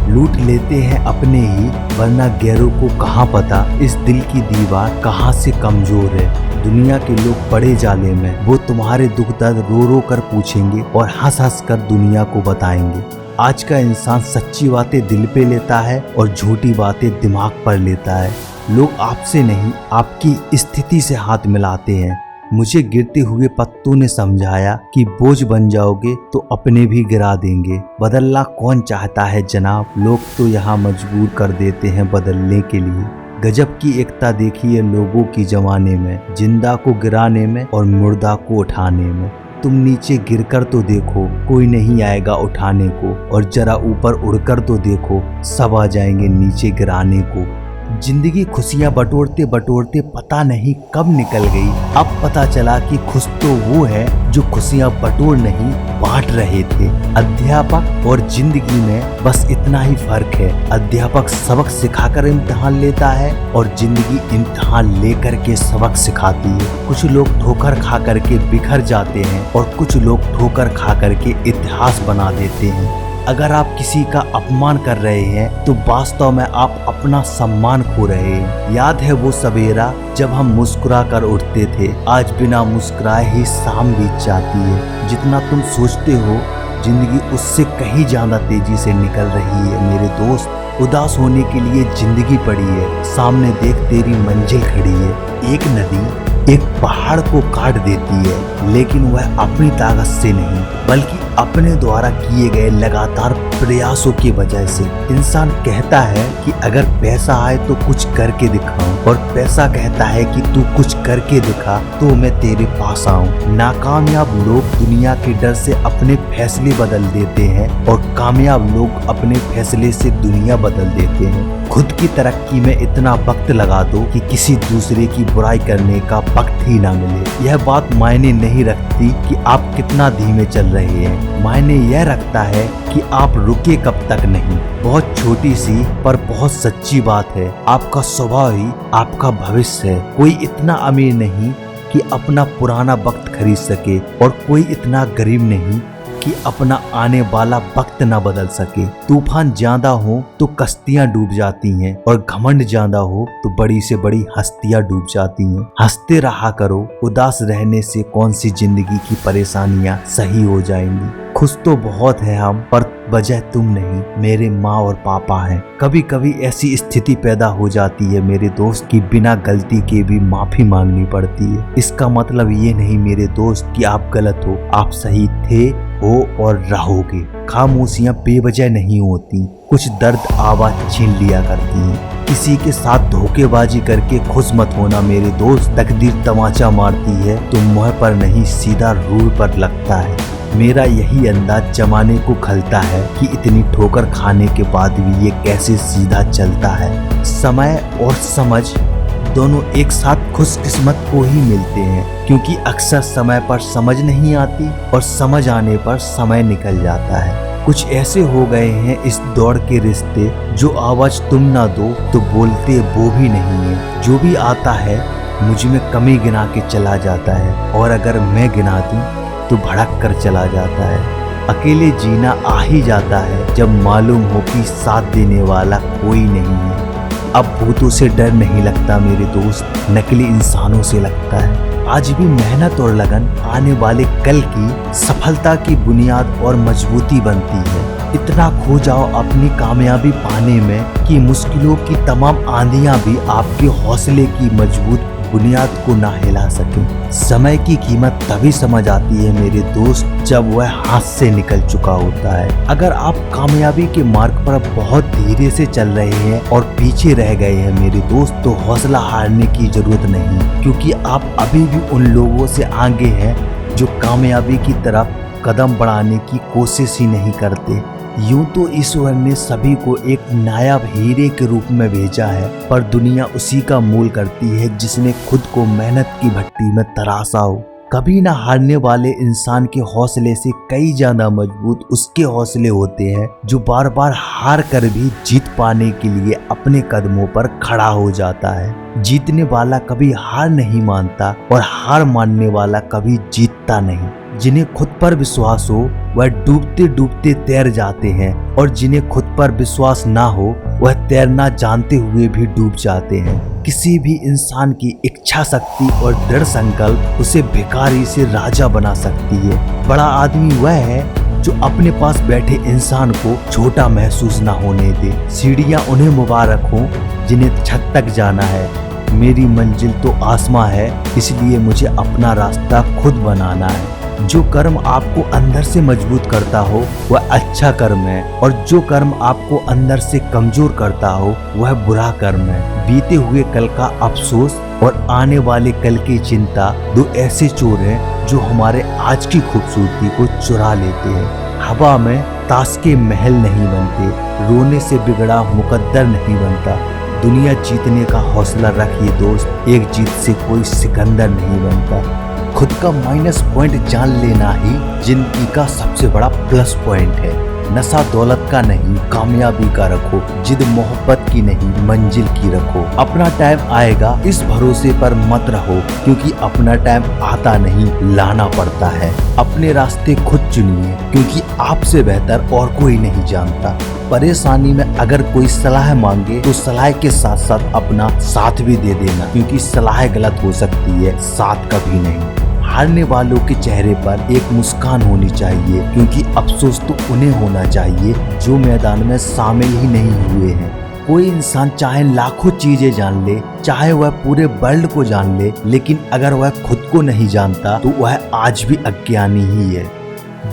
लूट लेते हैं अपने ही, वरना गैरों को कहाँ पता इस दिल की दीवार कहाँ से कमजोर है। दुनिया के लोग बड़े जाले में, वो तुम्हारे दुख दर्द रो रो कर पूछेंगे और हंस हंस कर दुनिया को बताएंगे। आज का इंसान सच्ची बातें दिल पे लेता है और झूठी बातें दिमाग पर लेता है। लोग आपसे नहीं आपकी स्थिति से हाथ मिलाते हैं। मुझे गिरते हुए पत्तों ने समझाया कि बोझ बन जाओगे तो अपने भी गिरा देंगे। बदलना कौन चाहता है जनाब, लोग तो यहाँ मजबूर कर देते हैं बदलने के लिए। गजब की एकता देखी है लोगों की जमाने में, जिंदा को गिराने में और मुर्दा को उठाने में। तुम नीचे गिरकर तो देखो, कोई नहीं आएगा उठाने को, और जरा ऊपर उड़कर तो देखो, सब आ जाएंगे नीचे गिराने को। जिंदगी खुशियां बटोरते बटोरते पता नहीं कब निकल गई। अब पता चला कि खुश तो वो है जो खुशियां बटोर नहीं बांट रहे थे। अध्यापक और जिंदगी में बस इतना ही फर्क है, अध्यापक सबक सिखाकर इम्तिहान लेता है और जिंदगी इम्तिहान लेकर के सबक सिखाती है। कुछ लोग ठोकर खा करके बिखर जाते हैं और कुछ लोग ठोकर खा करके इतिहास बना देते हैं। अगर आप किसी का अपमान कर रहे हैं तो वास्तव में आप अपना सम्मान खो रहे हैं। याद है वो सवेरा जब हम मुस्कुरा कर उठते थे, आज बिना मुस्कुराए ही शाम बीत जाती है। जितना तुम सोचते हो जिंदगी उससे कहीं ज्यादा तेजी से निकल रही है मेरे दोस्त। उदास होने के लिए जिंदगी पड़ी है, सामने देख तेरी मंजिल खड़ी है। एक नदी एक पहाड़ को काट देती है, लेकिन वह अपनी ताकत से नहीं बल्कि अपने द्वारा किए गए लगातार प्रयासों की वजह से। इंसान कहता है कि अगर पैसा आए तो कुछ करके दिखाऊं, और पैसा कहता है कि तू कुछ करके दिखा तो मैं तेरे पास आऊं। नाकामयाब लोग दुनिया के डर से अपने फैसले बदल देते हैं और कामयाब लोग अपने फैसले से दुनिया बदल देते हैं। खुद की तरक्की में इतना वक्त लगा दो कि किसी दूसरे की बुराई करने का वक्त ही ना मिले। यह बात मायने नहीं रखती कि आप कितना धीमे चल रहे हैं, मायने यह रखता है कि आप रुके कब तक नहीं। बहुत छोटी सी पर बहुत सच्ची बात है, आपका स्वभाव ही आपका भविष्य है। कोई इतना अमीर नहीं कि अपना पुराना वक्त खरीद सके और कोई इतना गरीब नहीं कि अपना आने वाला वक्त ना बदल सके। तूफान ज्यादा हो तो कश्तियां डूब जाती हैं और घमंड ज्यादा हो तो बड़ी से बड़ी हस्तियां डूब जाती हैं। हंसते रहा करो, उदास रहने से कौन सी जिंदगी की परेशानियां सही हो जाएंगी। खुश तो बहुत है हम, पर वजह तुम नहीं, मेरे माँ और पापा हैं। कभी कभी ऐसी स्थिति पैदा हो जाती है मेरे दोस्त कि बिना गलती के भी माफी मांगनी पड़ती है। इसका मतलब ये नहीं मेरे दोस्त कि आप गलत हो, आप सही थे, हो और रहोगे। खामोशियां बेवजह नहीं होती, कुछ दर्द आवाज छीन लिया करती हैं। किसी के साथ धोखेबाजी करके खुश मत होना मेरे दोस्त। तकदीर तमाचा मारती है तो मुंह पर नहीं सीधा रूह पर लगता है। मेरा यही अंदाज जमाने को खलता है कि इतनी ठोकर खाने के बाद भी ये कैसे सीधा चलता है। समय और समझ दोनों एक साथ खुशकिस्मत को ही मिलते हैं, क्योंकि अक्सर समय पर समझ नहीं आती और समझ आने पर समय निकल जाता है। कुछ ऐसे हो गए हैं इस दौड़ के रिश्ते, जो आवाज तुम ना दो तो बोलते वो भी नहीं है। जो भी आता है मुझ में कमी गिना के चला जाता है, और अगर मैं गिना दूं तो भड़क कर चला जाता है। अकेले जीना आ ही जाता है जब मालूम हो कि साथ देने वाला कोई नहीं है। अब भूतों से डर नहीं लगता मेरे दोस्त, नकली इंसानों से लगता है। आज भी मेहनत और लगन आने वाले कल की सफलता की बुनियाद और मजबूती बनती है। इतना खो जाओ अपनी कामयाबी पाने में कि मुश्किलों की तमाम आंधियां भी आपके हौसले की मजबूत बुनियाद को ना हिला सके। समय की कीमत तभी समझ आती है मेरे दोस्त जब वह हाथ से निकल चुका होता है। अगर आप कामयाबी के मार्ग पर बहुत धीरे से चल रहे हैं और पीछे रह गए हैं मेरे दोस्त, तो हौसला हारने की जरूरत नहीं, क्योंकि आप अभी भी उन लोगों से आगे हैं जो कामयाबी की तरफ कदम बढ़ाने की कोशिश ही नहीं करते। यूं तो ईश्वर ने सभी को एक नायाब हीरे के रूप में भेजा है, पर दुनिया उसी का मोल करती है जिसने खुद को मेहनत की भट्टी में तराशा हो। कभी ना हारने वाले इंसान के हौसले से कई ज्यादा मजबूत उसके हौसले होते हैं जो बार बार हार कर भी जीत पाने के लिए अपने कदमों पर खड़ा हो जाता है। जीतने वाला कभी हार नहीं मानता और हार मानने वाला कभी जीतता नहीं। जिन्हें खुद पर विश्वास हो वह डूबते डूबते तैर जाते हैं, और जिन्हें खुद पर विश्वास ना हो वह तैरना जानते हुए भी डूब जाते हैं। किसी भी इंसान की इच्छा शक्ति और दृढ़ संकल्प उसे भिखारी से राजा बना सकती है। बड़ा आदमी वह है जो अपने पास बैठे इंसान को छोटा महसूस न होने दे। सीढ़ियां उन्हें मुबारक हो जिन्हें छत तक जाना है, मेरी मंजिल तो आसमां है, इसलिए मुझे अपना रास्ता खुद बनाना है। जो कर्म आपको अंदर से मजबूत करता हो वह अच्छा कर्म है, और जो कर्म आपको अंदर से कमजोर करता हो वह बुरा कर्म है। बीते हुए कल का अफसोस और आने वाले कल की चिंता दो ऐसे चोर हैं जो हमारे आज की खूबसूरती को चुरा लेते हैं। हवा में ताश के महल नहीं बनते, रोने से बिगड़ा मुकद्दर नहीं बनता। दुनिया जीतने का हौसला रखिए दोस्त, एक जीत से कोई सिकंदर नहीं बनता। खुद का माइनस पॉइंट जान लेना ही जिंदगी का सबसे बड़ा प्लस पॉइंट है। नशा दौलत का नहीं, कामयाबी का रखो। जिद मोहब्बत की नहीं, मंजिल की रखो। अपना टाइम आएगा इस भरोसे पर मत रहो, क्योंकि अपना टाइम आता नहीं, लाना पड़ता है। अपने रास्ते खुद चुनिए, क्योंकि आपसे बेहतर और कोई नहीं जानता। परेशानी में अगर कोई सलाह मांगे तो सलाह के साथ साथ अपना साथ भी दे देना, क्योंकि सलाह गलत हो सकती है, साथ कभी नहीं। हारने वालों के चेहरे पर एक मुस्कान होनी चाहिए, क्योंकि अफसोस तो उन्हें होना चाहिए जो मैदान में शामिल ही नहीं हुए हैं। कोई इंसान चाहे लाखों चीजें जान ले, चाहे वह पूरे वर्ल्ड को जान ले, लेकिन अगर वह खुद को नहीं जानता तो वह आज भी अज्ञानी ही है।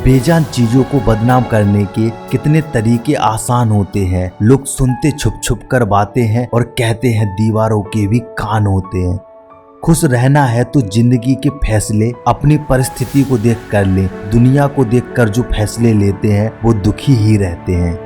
बेजान चीजों को बदनाम करने के कितने तरीके आसान होते हैं। लोग सुनते छुप छुप कर बातें हैं और कहते हैं दीवारों के भी कान होते हैं। खुश रहना है तो जिंदगी के फैसले अपनी परिस्थिति को देख कर ले। दुनिया को देखकर जो फैसले लेते हैं वो दुखी ही रहते हैं।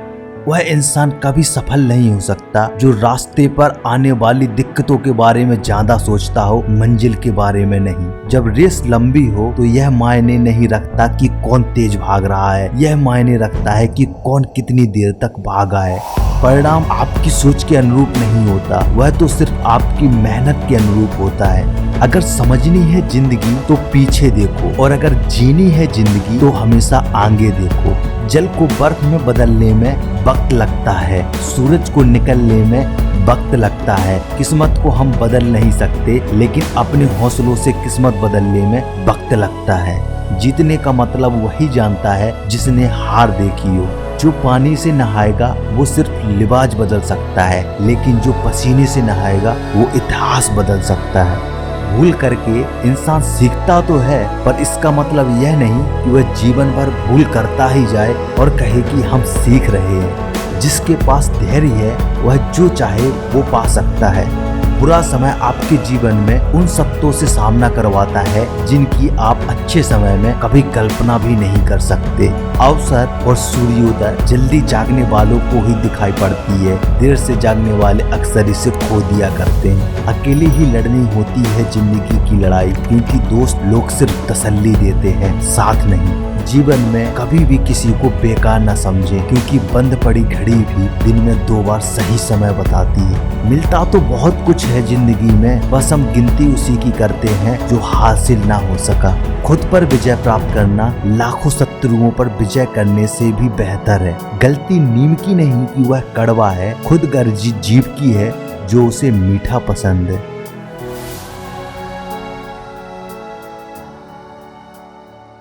वह इंसान कभी सफल नहीं हो सकता जो रास्ते पर आने वाली दिक्कतों के बारे में ज्यादा सोचता हो, मंजिल के बारे में नहीं। जब रेस लंबी हो तो यह मायने नहीं रखता कि कौन तेज भाग रहा है, यह मायने रखता है कि कौन कितनी देर तक भागा है। परिणाम आपकी सोच के अनुरूप नहीं होता, वह तो सिर्फ आपकी मेहनत के अनुरूप होता है। अगर समझनी है जिंदगी तो पीछे देखो, और अगर जीनी है जिंदगी तो हमेशा आगे देखो। जल को बर्फ में बदलने में वक्त लगता है, सूरज को निकलने में वक्त लगता है। किस्मत को हम बदल नहीं सकते, लेकिन अपने हौसलों से किस्मत बदलने में वक्त लगता है। जीतने का मतलब वही जानता है जिसने हार देखी हो। जो पानी से नहाएगा वो सिर्फ लिबास बदल सकता है, लेकिन जो पसीने से नहाएगा वो इतिहास बदल सकता है। भूल करके इंसान सीखता तो है, पर इसका मतलब यह नहीं कि वह जीवन भर भूल करता ही जाए और कहे कि हम सीख रहे हैं। जिसके पास धैर्य है वह जो चाहे वो पा सकता है। बुरा समय आपके जीवन में उन सत्यों से सामना करवाता है जिनकी आप अच्छे समय में कभी कल्पना भी नहीं कर सकते। अवसर और सूर्योदय जल्दी जागने वालों को ही दिखाई पड़ती है, देर से जागने वाले अक्सर इसे खो दिया करते हैं। अकेले ही लड़नी होती है जिंदगी की लड़ाई, क्योंकि दोस्त लोग सिर्फ तसल्ली देते हैं, साथ नहीं। जीवन में कभी भी किसी को बेकार न समझें, क्योंकि बंद पड़ी घड़ी भी दिन में 2 बार सही समय बताती है। मिलता तो बहुत कुछ है जिंदगी में, बस हम गिनती उसी की करते हैं जो हासिल ना हो सका। खुद पर विजय प्राप्त करना लाखों शत्रुओं पर विजय करने से भी बेहतर है। गलती नीम की नहीं कि वह कड़वा है, खुद गर्जी जीभ की है जो उसे मीठा पसंद है।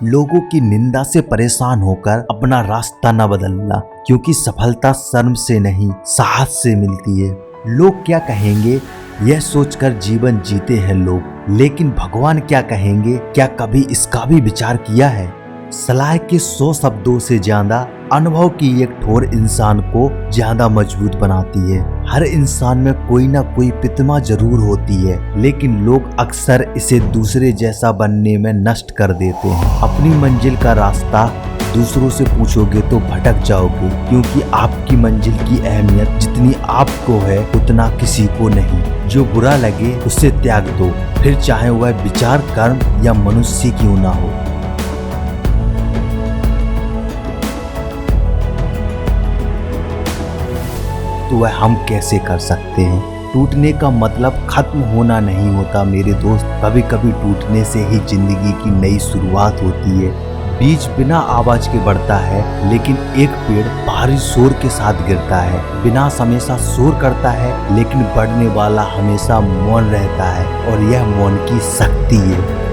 लोगों की निंदा से परेशान होकर अपना रास्ता न बदलना, क्योंकि सफलता शर्म से नहीं साहस से मिलती है। लोग क्या कहेंगे यह सोचकर जीवन जीते हैं लोग, लेकिन भगवान क्या कहेंगे क्या कभी इसका भी विचार किया है? सलाह के 100 शब्दों से ज्यादा अनुभव की एक ठोर इंसान को ज्यादा मजबूत बनाती है। हर इंसान में कोई ना कोई प्रतिमा जरूर होती है, लेकिन लोग अक्सर इसे दूसरे जैसा बनने में नष्ट कर देते हैं। अपनी मंजिल का रास्ता दूसरों से पूछोगे तो भटक जाओगे, क्योंकि आपकी मंजिल की अहमियत जितनी आपको है उतना किसी को नहीं। जो बुरा लगे उसे त्याग दो, फिर चाहे वह विचार, कर्म या मनुष्य क्यों ना हो। तो वह हम कैसे कर सकते हैं? टूटने का मतलब खत्म होना नहीं होता मेरे दोस्त, कभी कभी टूटने से ही जिंदगी की नई शुरुआत होती है। बीज बिना आवाज के बढ़ता है, लेकिन एक पेड़ भारी शोर के साथ गिरता है। विनाश हमेशा शोर करता है, लेकिन बढ़ने वाला हमेशा मौन रहता है, और यह मौन की शक्ति है।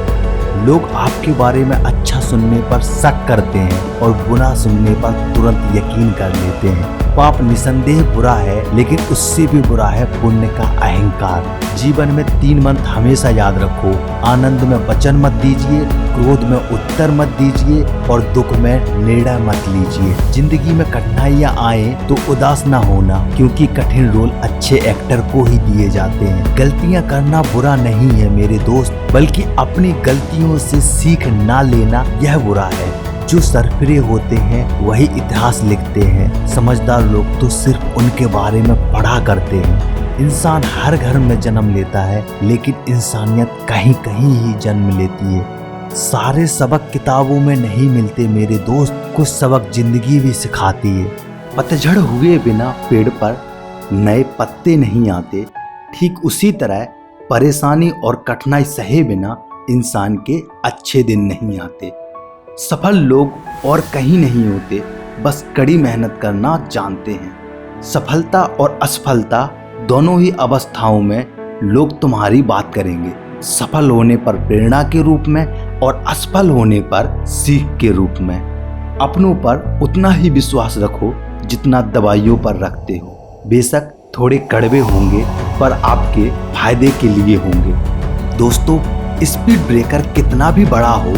लोग आपके बारे में अच्छा सुनने पर शक करते हैं और बुरा सुनने पर तुरंत यकीन कर लेते हैं। पाप निसंदेह बुरा है, लेकिन उससे भी बुरा है पुण्य का अहंकार। जीवन में 3 मंत्र हमेशा याद रखो। आनंद में वचन मत दीजिए, क्रोध में उत्तर मत दीजिए और दुख में निर्णय मत लीजिए। जिंदगी में कठिनाइयाँ आए तो उदास ना होना, क्योंकि कठिन रोल अच्छे एक्टर को ही दिए जाते हैं। गलतियाँ करना बुरा नहीं है मेरे दोस्त, बल्कि अपनी गलतियों से सीख ना लेना यह बुरा है। जो सरफिरे होते हैं वही इतिहास लिखते हैं। समझदार लोग तो सिर्फ उनके बारे में पढ़ा करते हैं। इंसान हर घर में जन्म लेता है, लेकिन इंसानियत कहीं कहीं ही जन्म लेती है। सारे सबक किताबों में नहीं मिलते मेरे दोस्त, कुछ सबक जिंदगी भी सिखाती है। पतझड़ हुए बिना पेड़ पर नए पत्ते नहीं आते, ठीक उसी तरह परेशानी और कठिनाई सहे बिना इंसान के अच्छे दिन नहीं आते। सफल लोग और कहीं नहीं होते, बस कड़ी मेहनत करना जानते हैं। सफलता और असफलता दोनों ही अवस्थाओं में लोग तुम्हारी बात करेंगे। सफल होने पर प्रेरणा के रूप में और असफल होने पर सीख के रूप में। अपनों पर उतना ही विश्वास रखो जितना दवाइयों पर रखते हो। बेशक थोड़े कड़वे होंगे, पर आपके फायदे के लिए होंगे। दोस्तों, स्पीड ब्रेकर कितना भी बड़ा हो,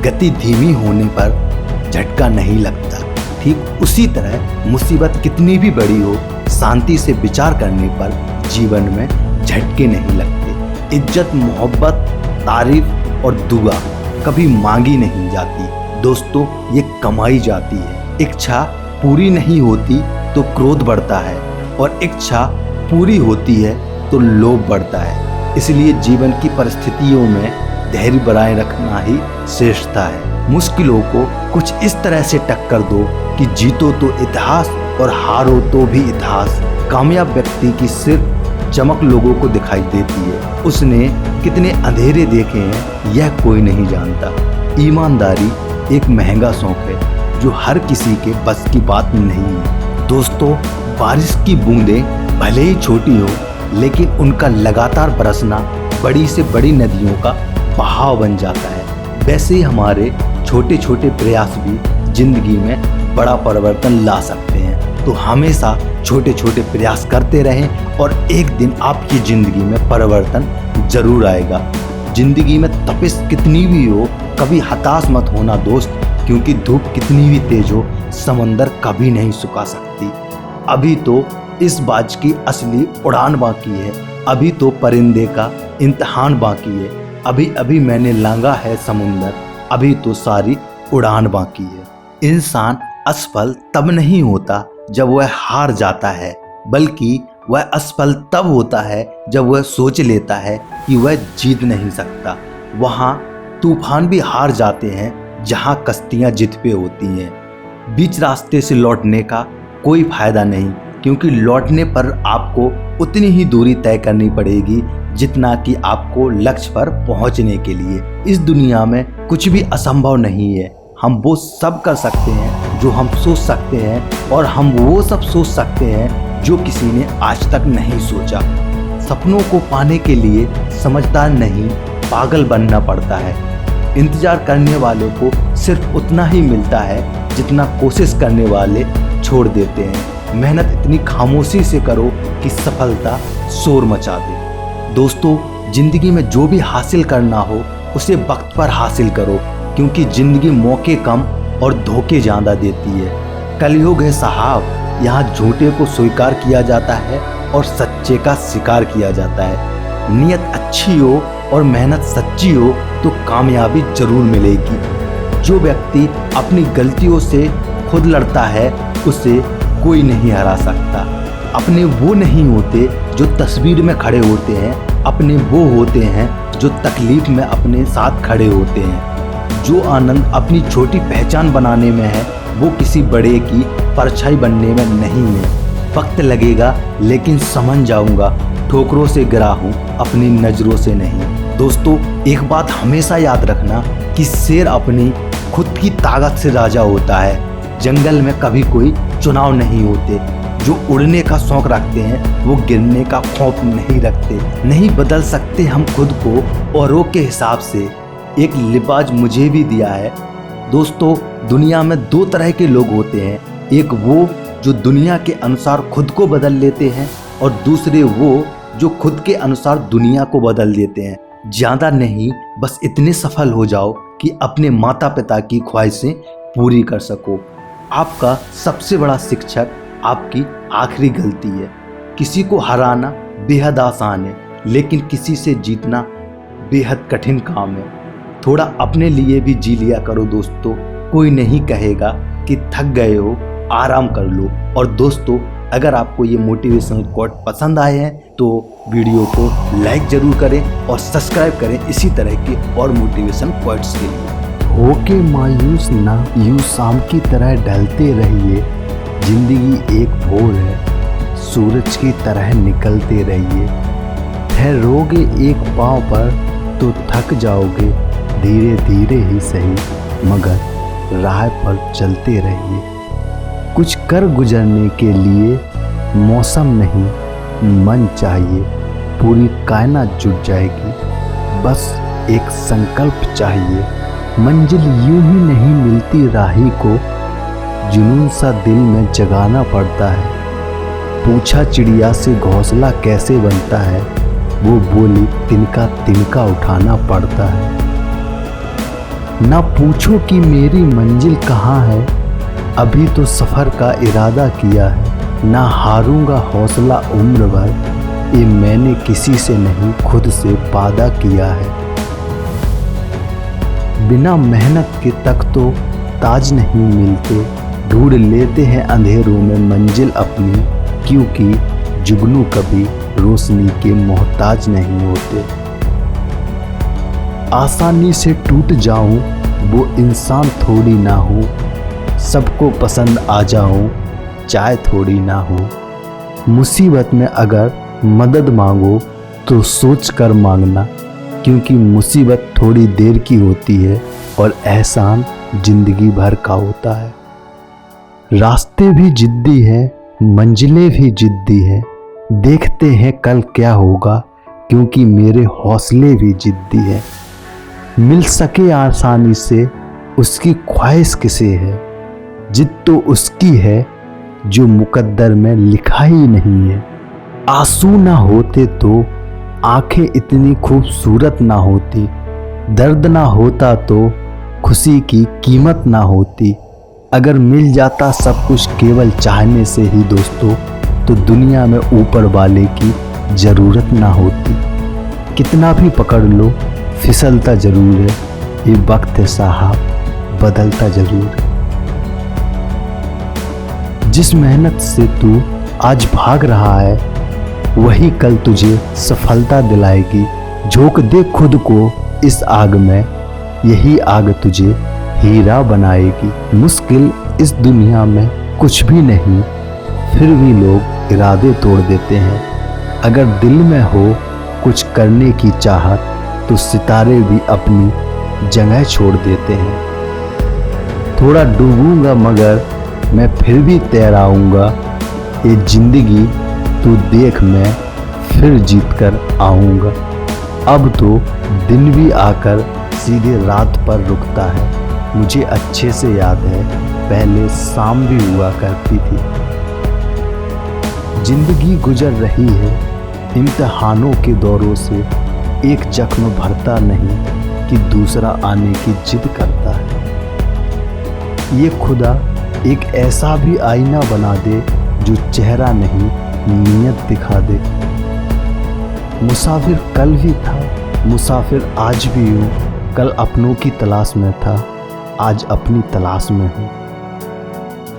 गति धीमी होने पर झटका नहीं लगता। ठीक उसी तरह मुसीबत कितनी भी बड़ी हो, शांति से विचार करने पर जीवन में झटके नहीं लगते। इज्जत, मोहब्बत, तारीफ और दुआ कभी मांगी नहीं जाती दोस्तों, ये कमाई जाती है। इच्छा पूरी नहीं होती तो क्रोध बढ़ता है, और इच्छा पूरी होती है तो लोभ बढ़ता है। इसलिए जीवन की परिस्थितियों में धैर्य बनाए रखना ही श्रेष्ठता है। मुश्किलों को कुछ इस तरह से टक्कर दो कि जीतो तो इतिहास और हारो तो भी इतिहास। कामयाब व्यक्ति की सिर्फ चमक लोगों को दिखाई देती है, उसने कितने अंधेरे देखे हैं यह कोई नहीं जानता। ईमानदारी एक महंगा शौक है जो हर किसी के बस की बात नहीं है। दोस्तों, बारिश की बूंदें भले ही छोटी हो, लेकिन उनका लगातार बरसना बड़ी से बड़ी नदियों का बहाव बन जाता है। वैसे ही हमारे छोटे छोटे प्रयास भी जिंदगी में बड़ा परिवर्तन ला सकते हैं। तो हमेशा छोटे छोटे प्रयास करते रहें और एक दिन आपकी जिंदगी में परिवर्तन जरूर आएगा। जिंदगी में तपिश कितनी भी हो, कभी हताश मत होना दोस्त, क्योंकि धूप कितनी भी तेज हो, समंदर कभी नहीं सुखा सकती। अभी तो इस बाज की असली उड़ान बाकी है, अभी तो परिंदे का इम्तिहान बाकी है। अभी अभी मैंने लांगा है समुंदर, अभी तो सारी उड़ान बाकी है। इंसान असफल तब नहीं होता जब वह हार जाता है, बल्कि वह असफल तब होता है जब वह सोच लेता है कि वह जीत नहीं सकता। वहाँ तूफान भी हार जाते हैं जहाँ कश्तियाँ जिद पे होती हैं। बीच रास्ते से लौटने का कोई फायदा नहीं, क्योंकि लौटने पर आपको उतनी ही दूरी तय करनी पड़ेगी जितना कि आपको लक्ष्य पर पहुंचने के लिए। इस दुनिया में कुछ भी असंभव नहीं है। हम वो सब कर सकते हैं जो हम सोच सकते हैं, और हम वो सब सोच सकते हैं जो किसी ने आज तक नहीं सोचा। सपनों को पाने के लिए समझदार नहीं, पागल बनना पड़ता है। इंतजार करने वालों को सिर्फ उतना ही मिलता है जितना कोशिश करने वाले छोड़ देते हैं। मेहनत इतनी खामोशी से करो कि सफलता शोर मचा दे। दोस्तों, जिंदगी में जो भी हासिल करना हो उसे वक्त पर हासिल करो, क्योंकि जिंदगी मौके कम और धोखे ज़्यादा देती है। कलयुग है साहब, यहाँ झूठे को स्वीकार किया जाता है और सच्चे का शिकार किया जाता है। नियत अच्छी हो और मेहनत सच्ची हो तो कामयाबी जरूर मिलेगी। जो व्यक्ति अपनी गलतियों से खुद लड़ता है उसे कोई नहीं हरा सकता। अपने वो नहीं होते जो तस्वीर में खड़े होते हैं, अपने वो होते हैं जो तकलीफ में अपने साथ खड़े होते हैं। जो आनंद अपनी छोटी पहचान बनाने में है, वो किसी बड़े की परछाई बनने में नहीं है। वक्त लगेगा लेकिन समझ जाऊंगा, ठोकरों से गिरा हूँ अपनी नजरों से नहीं। दोस्तों, एक बात हमेशा याद रखना कि शेर अपनी खुद की ताकत से राजा होता है। जंगल में कभी कोई चुनाव नहीं होते। जो उड़ने का शौक रखते हैं वो गिरने का खौफ नहीं रखते। नहीं बदल सकते हम खुद को औरों के हिसाब से, एक लिबाज मुझे भी दिया है। दोस्तों, दुनिया में 2 तरह के लोग होते हैं, एक वो जो दुनिया के अनुसार खुद को बदल लेते हैं और दूसरे वो जो खुद के अनुसार दुनिया को बदल देते हैं। ज़्यादा नहीं, बस इतने सफल हो जाओ कि अपने माता पिता की ख्वाहिशें पूरी कर सको। आपका सबसे बड़ा शिक्षक आपकी आखिरी गलती है। किसी को हराना बेहद आसान है, लेकिन किसी से जीतना बेहद कठिन काम है। थोड़ा अपने लिए भी जी लिया करो दोस्तों। कोई नहीं कहेगा कि थक गए हो, आराम कर लो। और दोस्तों, अगर आपको ये मोटिवेशनल कोट पसंद आए हैं तो वीडियो को लाइक ज़रूर करें और सब्सक्राइब करें इसी तरह के और मोटिवेशन कोट्स के लिए। होके मायूस ना यूं शाम की तरह ढलते रहिए, जिंदगी एक भोर है सूरज की तरह निकलते रहिए। ठहरोगे एक पाँव पर तो थक जाओगे, धीरे धीरे ही सही मगर राह पर चलते रहिए। कुछ कर गुजरने के लिए मौसम नहीं मन चाहिए, पूरी कायनात जुट जाएगी, बस एक संकल्प चाहिए। मंजिल यूं ही नहीं मिलती राही को, जुनून सा दिल में जगाना पड़ता है। पूछा चिड़िया से घोंसला कैसे बनता है, वो बोली तिनका तिनका उठाना पड़ता है। ना पूछो कि मेरी मंजिल कहाँ है, अभी तो सफ़र का इरादा किया है। ना हारूंगा हौसला उम्र भर, ये मैंने किसी से नहीं खुद से वादा किया है। बिना मेहनत के तक तो ताज नहीं मिलते, ढूंढ लेते हैं अंधेरों में मंजिल अपनी, क्योंकि जुगनू कभी रोशनी के मोहताज नहीं होते। आसानी से टूट जाऊं वो इंसान थोड़ी ना हो, सबको पसंद आ जाऊं चाहे थोड़ी ना हो। मुसीबत में अगर मदद मांगो तो सोच कर मांगना, क्योंकि मुसीबत थोड़ी देर की होती है और एहसान जिंदगी भर का होता है। रास्ते भी जिद्दी हैं, मंजिलें भी जिद्दी हैं, देखते हैं कल क्या होगा, क्योंकि मेरे हौसले भी जिद्दी हैं। मिल सके आसानी से उसकी ख्वाहिश किसे है, जिद तो उसकी है जो मुकद्दर में लिखा ही नहीं है। आंसू ना होते तो आंखें इतनी खूबसूरत ना होती, दर्द ना होता तो खुशी की कीमत ना होती। अगर मिल जाता सब कुछ केवल चाहने से ही दोस्तों, तो दुनिया में ऊपर वाले की ज़रूरत ना होती। कितना भी पकड़ लो फिसलता ज़रूर है, ये वक्त है साहब बदलता ज़रूर है। जिस मेहनत से तू आज भाग रहा है, वही कल तुझे सफलता दिलाएगी। झोंक दे खुद को इस आग में, यही आग तुझे हीरा बनाएगी। मुश्किल इस दुनिया में कुछ भी नहीं, फिर भी लोग इरादे तोड़ देते हैं। अगर दिल में हो कुछ करने की चाहत, तो सितारे भी अपनी जगह छोड़ देते हैं। थोड़ा डूबूंगा मगर मैं फिर भी तैराऊंगा, ये जिंदगी तू देख मैं फिर जीत कर आऊँगा। अब तो दिन भी आकर सीधे रात पर रुकता है, मुझे अच्छे से याद है पहले शाम भी हुआ करती थी। जिंदगी गुजर रही है इम्तिहानों के दौरों से, एक जख्म भरता नहीं कि दूसरा आने की जिद करता है। ये खुदा एक ऐसा भी आईना बना दे जो चेहरा नहीं नीयत दिखा दे। मुसाफिर कल भी था, मुसाफिर आज भी हूँ, कल अपनों की तलाश में था, आज अपनी तलाश में हूँ।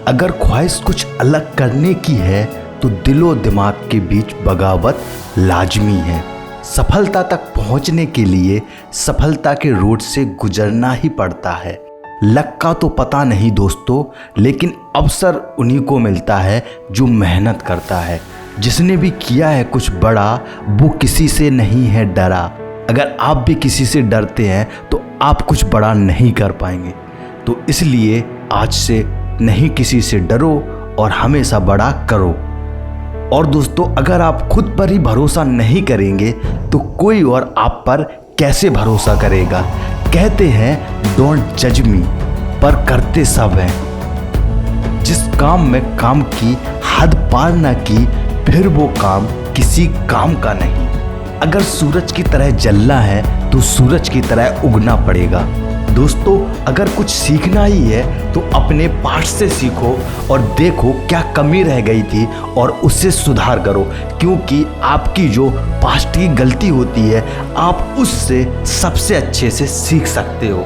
अगर ख्वाहिश कुछ अलग करने की है तो दिलो दिमाग के बीच बगावत लाजमी है। सफलता तक पहुंचने के लिए सफलता के रोड से गुजरना ही पड़ता है। लक का तो पता नहीं दोस्तों, लेकिन अवसर उन्हीं को मिलता है जो मेहनत करता है। जिसने भी किया है कुछ बड़ा, वो किसी से नहीं है डरा। अगर आप भी किसी से डरते हैं तो आप कुछ बड़ा नहीं कर पाएंगे। तो इसलिए आज से नहीं किसी से डरो और हमेशा बड़ा करो। और दोस्तों, अगर आप खुद पर ही भरोसा नहीं करेंगे तो कोई और आप पर कैसे भरोसा करेगा। कहते हैं डोंट जज मी, पर करते सब हैं। जिस काम में काम की हद पार न की, फिर वो काम किसी काम का नहीं। अगर सूरज की तरह जलना है तो सूरज की तरह उगना पड़ेगा। दोस्तों, अगर कुछ सीखना ही है तो अपने पास्ट से सीखो और देखो क्या कमी रह गई थी और उससे सुधार करो, क्योंकि आपकी जो पास्ट की गलती होती है आप उससे सबसे अच्छे से सीख सकते हो।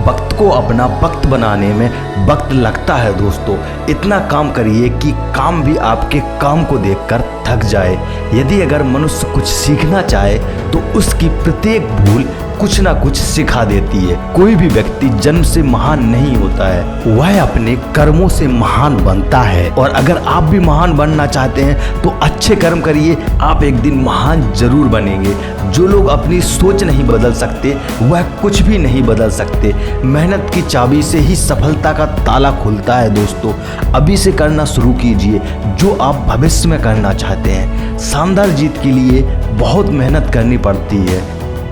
वक्त को अपना वक्त बनाने में वक्त लगता है दोस्तों। इतना काम करिए कि काम भी आपके काम को देखकर थक जाए। यदि अगर मनुष्य कुछ सीखना चाहे तो उसकी प्रत्येक भूल कुछ ना कुछ सिखा देती है। कोई भी व्यक्ति जन्म से महान नहीं होता है, वह अपने कर्मों से महान बनता है। और अगर आप भी महान बनना चाहते हैं तो अच्छे कर्म करिए, आप एक दिन महान जरूर बनेंगे। जो लोग अपनी सोच नहीं बदल सकते वह कुछ भी नहीं बदल सकते। मेहनत की चाबी से ही सफलता का ताला खुलता है दोस्तों। अभी से करना शुरू कीजिए जो आप भविष्य में करना चाहते हैं। शानदार जीत के लिए बहुत मेहनत करनी पड़ती है।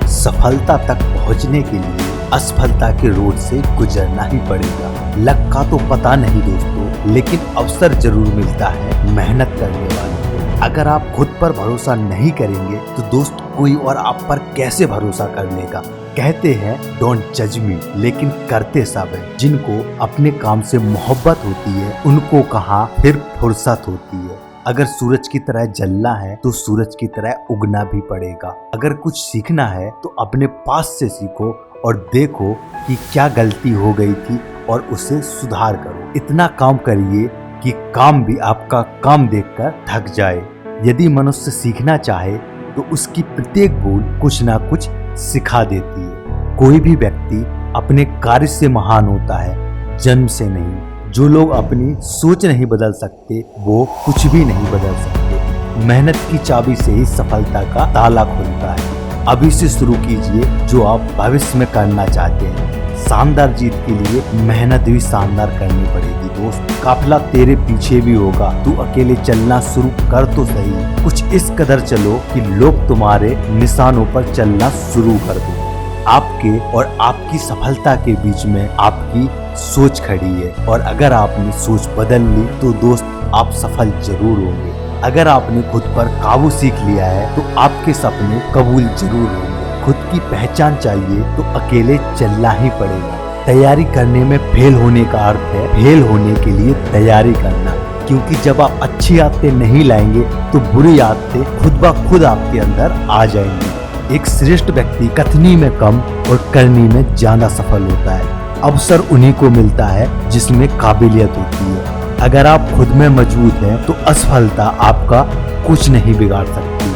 सफलता तक पहुंचने के लिए असफलता के रोड से गुजरना ही पड़ेगा। लक का तो पता नहीं दोस्तों, लेकिन अवसर जरूर मिलता है मेहनत करने वालों को। अगर आप खुद पर भरोसा नहीं करेंगे तो दोस्त कोई और आप पर कैसे भरोसा कर लेगा। कहते हैं डोंट जज मी, लेकिन करते सब है। जिनको अपने काम से मोहब्बत होती है उनको कहाँ फिर फुर्सत होती है। अगर सूरज की तरह जलना है तो सूरज की तरह उगना भी पड़ेगा। अगर कुछ सीखना है तो अपने पास से सीखो और देखो कि क्या गलती हो गई थी और उसे सुधार करो। इतना काम करिए कि काम भी आपका काम देखकर थक जाए। यदि मनुष्य सीखना चाहे तो उसकी प्रत्येक भूल कुछ ना कुछ सिखा देती है। कोई भी व्यक्ति अपने कार्य से महान होता है, जन्म से नहीं। जो लोग अपनी सोच नहीं बदल सकते वो कुछ भी नहीं बदल सकते। मेहनत की चाबी से ही सफलता का ताला खुलता है। अभी से शुरू कीजिए जो आप भविष्य में करना चाहते हैं। शानदार जीत के लिए मेहनत भी शानदार करनी पड़ेगी दोस्त। काफिला तेरे पीछे भी होगा, तू अकेले चलना शुरू कर तो सही। कुछ इस कदर चलो कि लोग तुम्हारे निशानों पर चलना शुरू कर दो। आपके और आपकी सफलता के बीच में आपकी सोच खड़ी है, और अगर आपने सोच बदल ली तो दोस्त आप सफल जरूर होंगे। अगर आपने खुद पर काबू सीख लिया है तो आपके सपने कबूल जरूर होंगे। खुद की पहचान चाहिए तो अकेले चलना ही पड़ेगा। तैयारी करने में फेल होने का अर्थ है फेल होने के लिए तैयारी करना, क्योंकि जब आप अच्छी आदतें नहीं लाएंगे तो बुरी आदतें खुद ब खुद आपके अंदर आ जाएंगी। एक श्रेष्ठ व्यक्ति कथनी में कम और करनी में ज्यादा सफल होता है। अवसर उन्हीं को मिलता है जिसमें काबिलियत होती है। अगर आप खुद में मजबूत हैं तो असफलता आपका कुछ नहीं बिगाड़ सकती।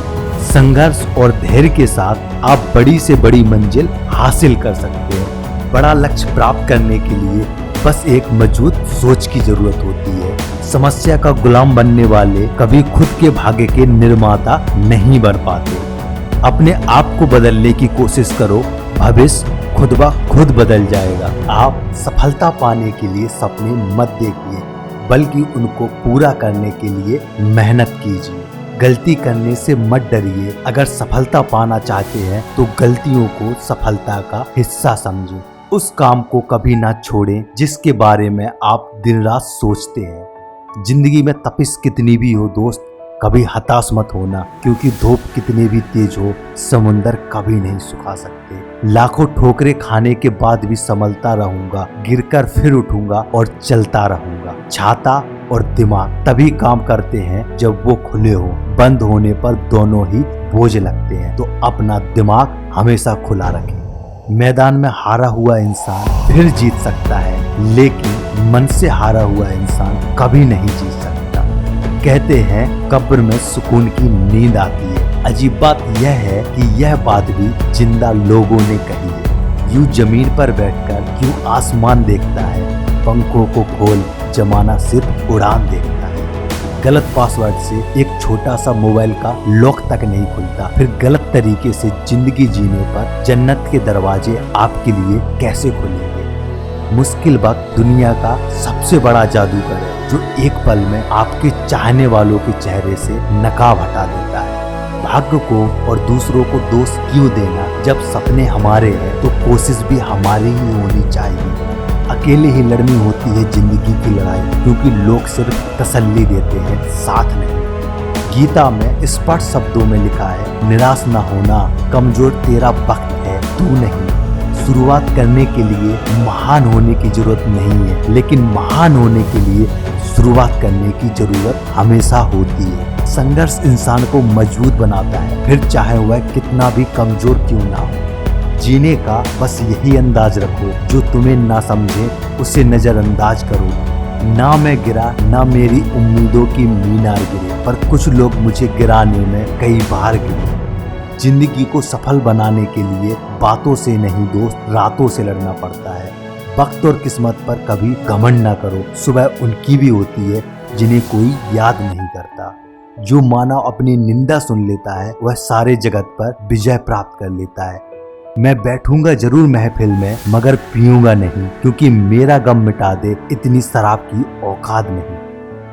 संघर्ष और धैर्य के साथ आप बड़ी से बड़ी मंजिल हासिल कर सकते हैं। बड़ा लक्ष्य प्राप्त करने के लिए बस एक मजबूत सोच की जरूरत होती है। समस्या का गुलाम बनने वाले कभी खुद के भाग्य के निर्माता नहीं बन पाते। अपने आप को बदलने की कोशिश करो, भविष्य खुद ब खुद बदल जाएगा। आप सफलता पाने के लिए सपने मत देखिए, बल्कि उनको पूरा करने के लिए मेहनत कीजिए। गलती करने से मत डरिए। अगर सफलता पाना चाहते हैं तो गलतियों को सफलता का हिस्सा समझें। उस काम को कभी ना छोड़ें जिसके बारे में आप दिन रात सोचते हैं। जिंदगी में तपिश कितनी भी हो दोस्त, कभी हताश मत होना, क्योंकि धूप कितनी भी तेज हो समुंदर कभी नहीं सुखा सकते। लाखों ठोकरें खाने के बाद भी संभलता रहूंगा, गिरकर फिर उठूंगा और चलता रहूंगा। छाता और दिमाग तभी काम करते हैं जब वो खुले हो। बंद होने पर दोनों ही बोझ लगते हैं, तो अपना दिमाग हमेशा खुला रखें। मैदान में हारा हुआ इंसान फिर जीत सकता है, लेकिन मन से हारा हुआ इंसान कभी नहीं जीत सकता। कहते हैं कब्र में सुकून की नींद आती है। अजीब बात यह है कि यह बात भी जिंदा लोगों ने कही है। यूं जमीन पर बैठकर क्यों आसमान देखता है, पंखों को खोल जमाना सिर्फ उड़ान देखता है। गलत पासवर्ड से एक छोटा सा मोबाइल का लॉक तक नहीं खुलता, फिर गलत तरीके से जिंदगी जीने पर जन्नत के दरवाजे आपके लिए कैसे खुलेंगे। मुश्किल वक्त दुनिया का सबसे बड़ा जादूगर है, जो एक पल में आपके चाहने वालों के चेहरे से नकाब हटा देता है। भाग्य को और दूसरों को दोष क्यों देना, जब सपने हमारे हैं तो कोशिश भी हमारी ही होनी चाहिए। अकेले ही लड़नी होती है जिंदगी की लड़ाई, क्योंकि लोग सिर्फ तसल्ली देते हैं, साथ नहीं। गीता में स्पष्ट शब्दों में लिखा है, निराश न होना, कमजोर तेरा वक्त है, तू नहीं। शुरुआत करने के लिए महान होने की जरूरत नहीं है, लेकिन महान होने के लिए शुरुआत करने की जरूरत हमेशा होती है। संघर्ष इंसान को मजबूत बनाता है, फिर चाहे वह कितना भी कमजोर क्यों ना हो। जीने का बस यही अंदाज रखो, जो तुम्हें ना समझे उसे नजरअंदाज करो। ना मैं गिरा, ना मेरी उम्मीदों की मीनार गिरे, पर कुछ लोग मुझे गिराने में कई बार गिरे। जिंदगी को सफल बनाने के लिए बातों से नहीं दोस्त, रातों से लड़ना पड़ता है। वक्त और किस्मत पर कभी घमंड ना करो, सुबह उनकी भी होती है जिन्हें कोई याद नहीं करता। जो मानव अपनी निंदा सुन लेता है, वह सारे जगत पर विजय प्राप्त कर लेता है। मैं बैठूंगा जरूर महफिल में, मगर पीऊंगा नहीं, क्योंकि मेरा गम मिटा दे इतनी शराब की औकात नहीं।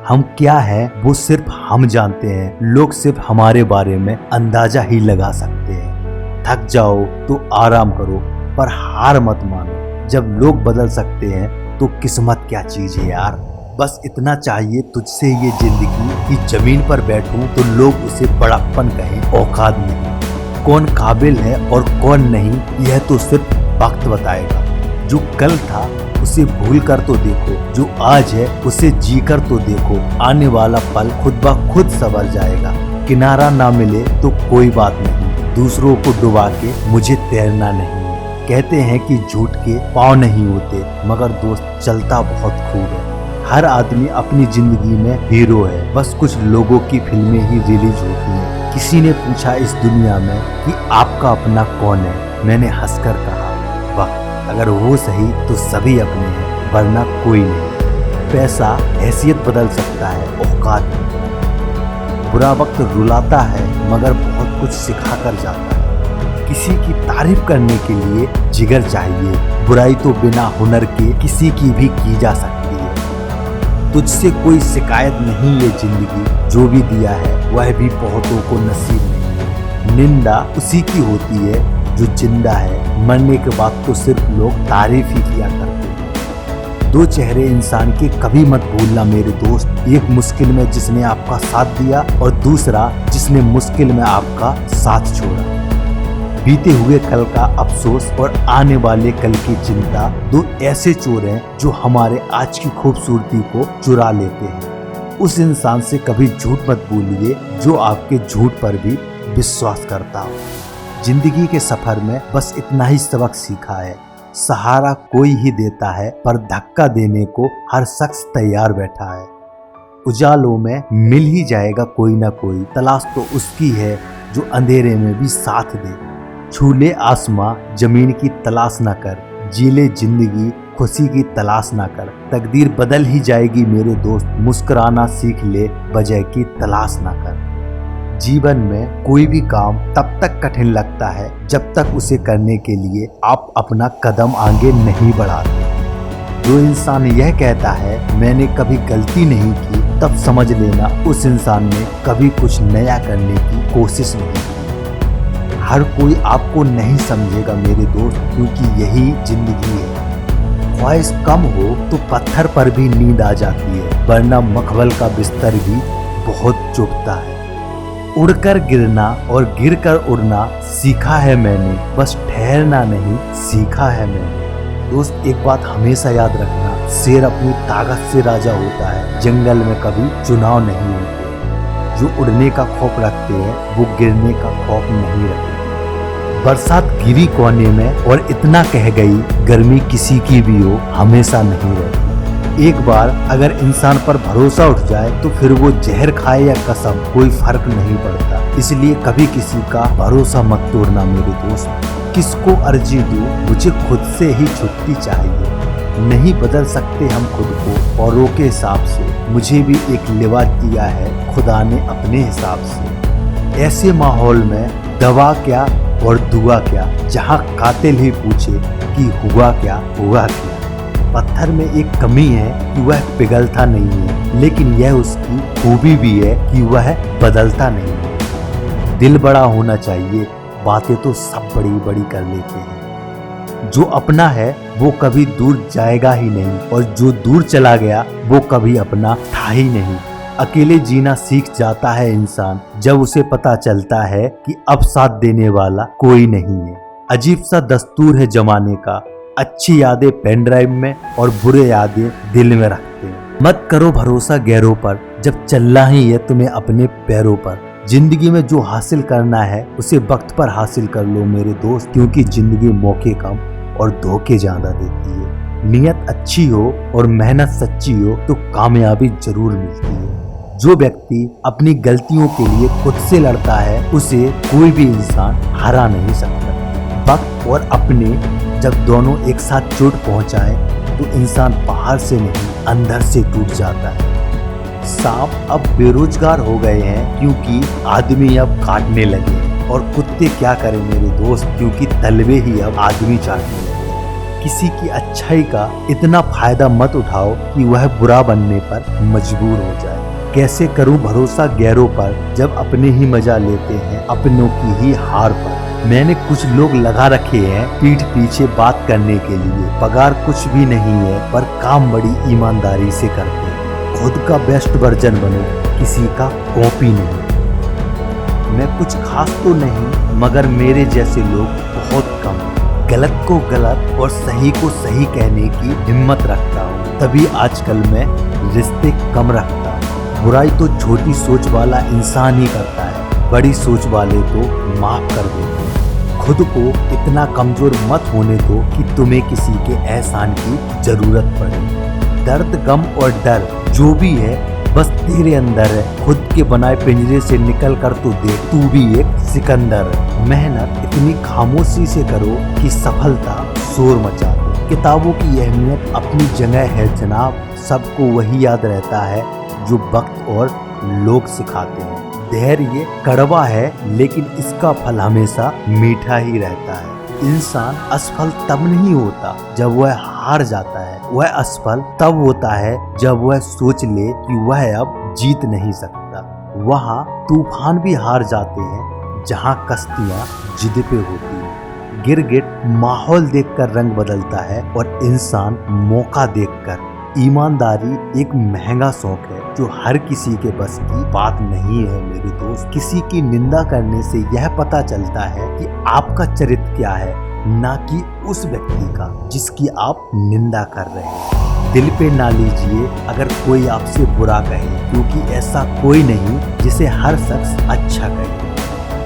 हम क्या है वो सिर्फ हम जानते हैं, लोग सिर्फ हमारे बारे में अंदाजा ही लगा सकते हैं। थक जाओ तो आराम करो, पर हार मत मानो। जब लोग बदल सकते हैं तो किस्मत क्या चीज है यार। बस इतना चाहिए तुझसे, ये जिंदगी की जमीन पर बैठूं तो लोग उसे बड़प्पन कहें, औकात नहीं। कौन काबिल है और कौन नहीं, यह तो सिर्फ वक्त बताएगा। जो कल था उसे भूल कर तो देखो, जो आज है उसे जी कर तो देखो। आने वाला पल खुद ब खुद संवर जाएगा। किनारा ना मिले तो कोई बात नहीं, दूसरों को डुबा के मुझे तैरना नहीं। कहते हैं कि झूठ के पाँव नहीं होते, मगर दोस्त चलता बहुत खूब है। हर आदमी अपनी जिंदगी में हीरो है, बस कुछ लोगों की फिल्में ही रिलीज होती हैं। किसी ने पूछा इस दुनिया में कि आपका अपना कौन है, मैंने हंसकर कहा वक्त। अगर वो सही तो सभी अपने हैं, वरना कोई नहीं। पैसा हैसियत बदल सकता है, औकात नहीं। बुरा वक्त रुलाता है, मगर बहुत कुछ सिखा कर जाता है। किसी की तारीफ करने के लिए जिगर चाहिए, बुराई तो बिना हुनर के किसी की भी की जा सकती है। तुझसे कोई शिकायत नहीं, ये जिंदगी जो भी दिया है वह भी बहुतों को नसीब नहीं। निंदा उसी की होती है जो जिंदा है, मरने के बाद तो सिर्फ लोग तारीफ ही किया करते हैं। दो चेहरे इंसान के कभी मत भूलना मेरे दोस्त, एक मुश्किल में जिसने आपका साथ दिया और दूसरा जिसने मुश्किल में आपका साथ छोड़ा। बीते हुए कल का अफसोस और आने वाले कल की चिंता, दो ऐसे चोर हैं जो हमारे आज की खूबसूरती को चुरा लेते हैं। उस इंसान से कभी झूठ मत बोलिए जो आपके झूठ पर भी विश्वास करता हो। जिंदगी के सफर में बस इतना ही सबक सीखा है, सहारा कोई ही देता है, पर धक्का देने को हर शख्स तैयार बैठा है। उजालों में मिल ही जाएगा कोई ना कोई, तलाश तो उसकी है जो अंधेरे में भी साथ दे। छू ले आसमां जमीन की तलाश ना कर, जी ले जिंदगी खुशी की तलाश ना कर। तकदीर बदल ही जाएगी मेरे दोस्त, मुस्कुराना सीख ले वजह की तलाश ना कर। जीवन में कोई भी काम तब तक कठिन लगता है जब तक उसे करने के लिए आप अपना कदम आगे नहीं बढ़ाते। जो इंसान यह कहता है मैंने कभी गलती नहीं की, तब समझ लेना उस इंसान ने कभी कुछ नया करने की कोशिश नहीं की। हर कोई आपको नहीं समझेगा मेरे दोस्त, क्योंकि यही जिंदगी है। ख्वाहिश कम हो तो पत्थर पर भी नींद आ जाती है, वरना मखमल का बिस्तर भी बहुत चुभता है। उड़कर गिरना और गिरकर उड़ना सीखा है मैंने, बस ठहरना नहीं सीखा है मैंने। दोस्त एक बात हमेशा याद रखना, शेर अपनी ताकत से राजा होता है, जंगल में कभी चुनाव नहीं होते। जो उड़ने का खौफ रखते हैं वो गिरने का खौफ नहीं रखते। बरसात गिरी कोने में और इतना कह गई, गर्मी किसी की भी हो हमेशा नहीं रहती। एक बार अगर इंसान पर भरोसा उठ जाए तो फिर वो जहर खाए या कसम, कोई फर्क नहीं पड़ता। इसलिए कभी किसी का भरोसा मत तोड़ना मेरे दोस्त। किसको अर्जी दूं, मुझे खुद से ही छुट्टी चाहिए। नहीं बदल सकते हम खुद को औरों के हिसाब से, मुझे भी एक लिबास दिया है खुदा ने अपने हिसाब से। ऐसे माहौल में दवा क्या और दुआ क्या, जहाँ कातिल ही पूछे कि हुआ क्या हुआ क्या। पत्थर में एक कमी है कि वह पिघलता नहीं है, लेकिन यह उसकी खूबी भी है कि वह बदलता नहीं है। दिल बड़ा होना चाहिए, बातें तो सब बड़ी बड़ी कर लेते हैं। जो अपना है वो कभी दूर जाएगा ही नहीं, और जो दूर चला गया वो कभी अपना था ही नहीं। अकेले जीना सीख जाता है इंसान जब उसे पता चलता है कि अब साथ देने वाला कोई नहीं है। अजीब सा दस्तूर है जमाने का, अच्छी यादें पेन ड्राइव में और बुरे यादें दिल में रखते हैं। मत करो भरोसा गैरों पर, जब चलना ही है तुम्हें अपने पैरों पर। जिंदगी में जो हासिल करना है उसे वक्त पर हासिल कर लो मेरे दोस्त, क्योंकि जिंदगी मौके कम और धोखे ज्यादा देती है। नियत अच्छी हो और मेहनत सच्ची हो तो कामयाबी जरूर मिलती है। जो व्यक्ति अपनी गलतियों के लिए खुद से लड़ता है उसे कोई भी इंसान हरा नहीं सकता। वक्त और अपने जब दोनों एक साथ चोट पहुंचाए तो इंसान बाहर से नहीं अंदर से टूट जाता है। सांप अब बेरोजगार हो गए हैं क्योंकि आदमी अब काटने लगे हैं, और कुत्ते क्या करें मेरे दोस्त, क्योंकि तलवे ही अब आदमी चाटने लगे। किसी की अच्छाई का इतना फायदा मत उठाओ कि वह बुरा बनने पर मजबूर हो जाए। कैसे करूं भरोसा गैरों पर जब अपने ही मजा लेते हैं अपनों की ही हार पर। मैंने कुछ लोग लगा रखे हैं पीठ पीछे बात करने के लिए, पगार कुछ भी नहीं है पर काम बड़ी ईमानदारी से करते हैं। खुद का बेस्ट वर्जन बनो, किसी का कॉपी नहीं। मैं कुछ खास तो नहीं मगर मेरे जैसे लोग बहुत कम। गलत को गलत और सही को सही कहने की हिम्मत रखता हूँ, तभी आजकल मैं रिश्ते कम रखता हूँ। बुराई तो छोटी सोच वाला इंसान ही करता है, बड़ी सोच वाले तो माफ कर देते हैं। खुद को इतना कमजोर मत होने दो कि तुम्हें किसी के एहसान की जरूरत पड़े। दर्द गम और डर जो भी है बस तेरे अंदर है। खुद के बनाए पिंजरे से निकल कर तो देख, तू भी एक सिकंदर है। मेहनत इतनी खामोशी से करो कि सफलता शोर मचा दे। किताबों की अहमियत अपनी जगह है जनाब, सबको वही याद रहता है जो वक्त और लोग सिखाते हैं। धैर्य कड़वा है लेकिन इसका फल हमेशा मीठा ही रहता है। इंसान असफल तब नहीं होता जब वह हार जाता है, वह असफल तब होता है जब वह सोच ले कि वह अब जीत नहीं सकता। वहाँ तूफान भी हार जाते हैं जहाँ कश्तियाँ जिद पे होती हैं। गिरगिट माहौल देखकर रंग बदलता है और इंसान मौका देखकर। ईमानदारी एक महंगा शौक है जो हर किसी के बस की बात नहीं है मेरे दोस्त। किसी की निंदा करने से यह पता चलता है कि आपका चरित्र क्या है, ना कि उस व्यक्ति का जिसकी आप निंदा कर रहे हैं। दिल पे ना लीजिए अगर कोई आपसे बुरा कहे, क्योंकि ऐसा कोई नहीं जिसे हर शख्स अच्छा कहे।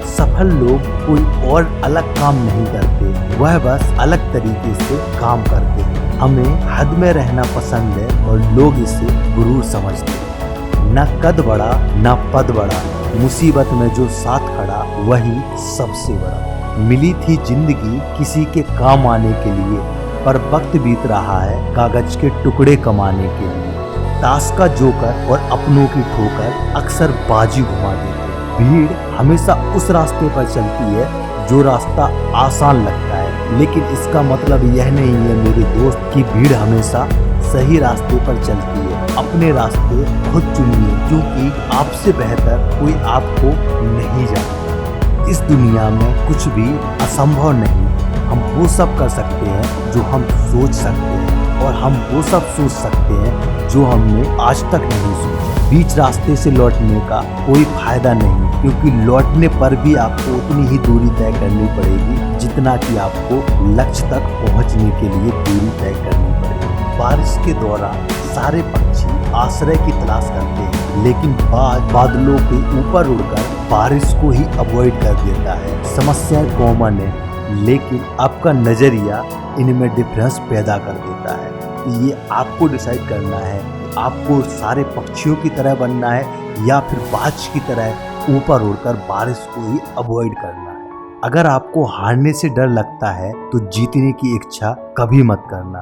सफल लोग कोई और अलग काम नहीं करते, वह बस अलग तरीके से काम करते हैं। हमें हद में रहना पसंद है और लोग इसे गुरूर समझते हैं। न कद बड़ा न पद बड़ा, मुसीबत में जो साथ खड़ा वही सबसे बड़ा। मिली थी जिंदगी किसी के काम आने के लिए, पर वक्त बीत रहा है कागज के टुकड़े कमाने के लिए। ताश का जोकर और अपनों की ठोकर अक्सर बाजी घुमा देते। भीड़ हमेशा उस रास्ते पर चलती है जो रास्ता आसान लगता है, लेकिन इसका मतलब यह नहीं है मेरे दोस्त कि भीड़ हमेशा सही रास्ते पर चलती है। अपने रास्ते खुद चुनिए, क्योंकि आपसे बेहतर कोई आपको नहीं जानता। इस दुनिया में कुछ भी असंभव नहीं। हम वो सब कर सकते हैं जो हम सोच सकते हैं, और हम वो सब सोच सकते हैं जो हमने आज तक नहीं सोचा। बीच रास्ते से लौटने का कोई फायदा नहीं, क्योंकि लौटने पर भी आपको उतनी ही दूरी तय करनी पड़ेगी जितना कि आपको लक्ष्य तक पहुंचने के लिए दूरी तय करनी पड़ेगी। बारिश के दौरान सारे पक्षी आश्रय की तलाश करते हैं, लेकिन बादलों के ऊपर उड़कर बारिश को ही अवॉइड कर देता है। समस्याएं कॉमन है, लेकिन आपका नजरिया इनमें डिफरेंस पैदा कर देता है। तो ये आपको डिसाइड करना है कि आपको सारे पक्षियों की तरह बनना है या फिर बाज की तरह ऊपर उड़कर बारिश को ही अवॉइड करना है। अगर आपको हारने से डर लगता है तो जीतने की इच्छा कभी मत करना।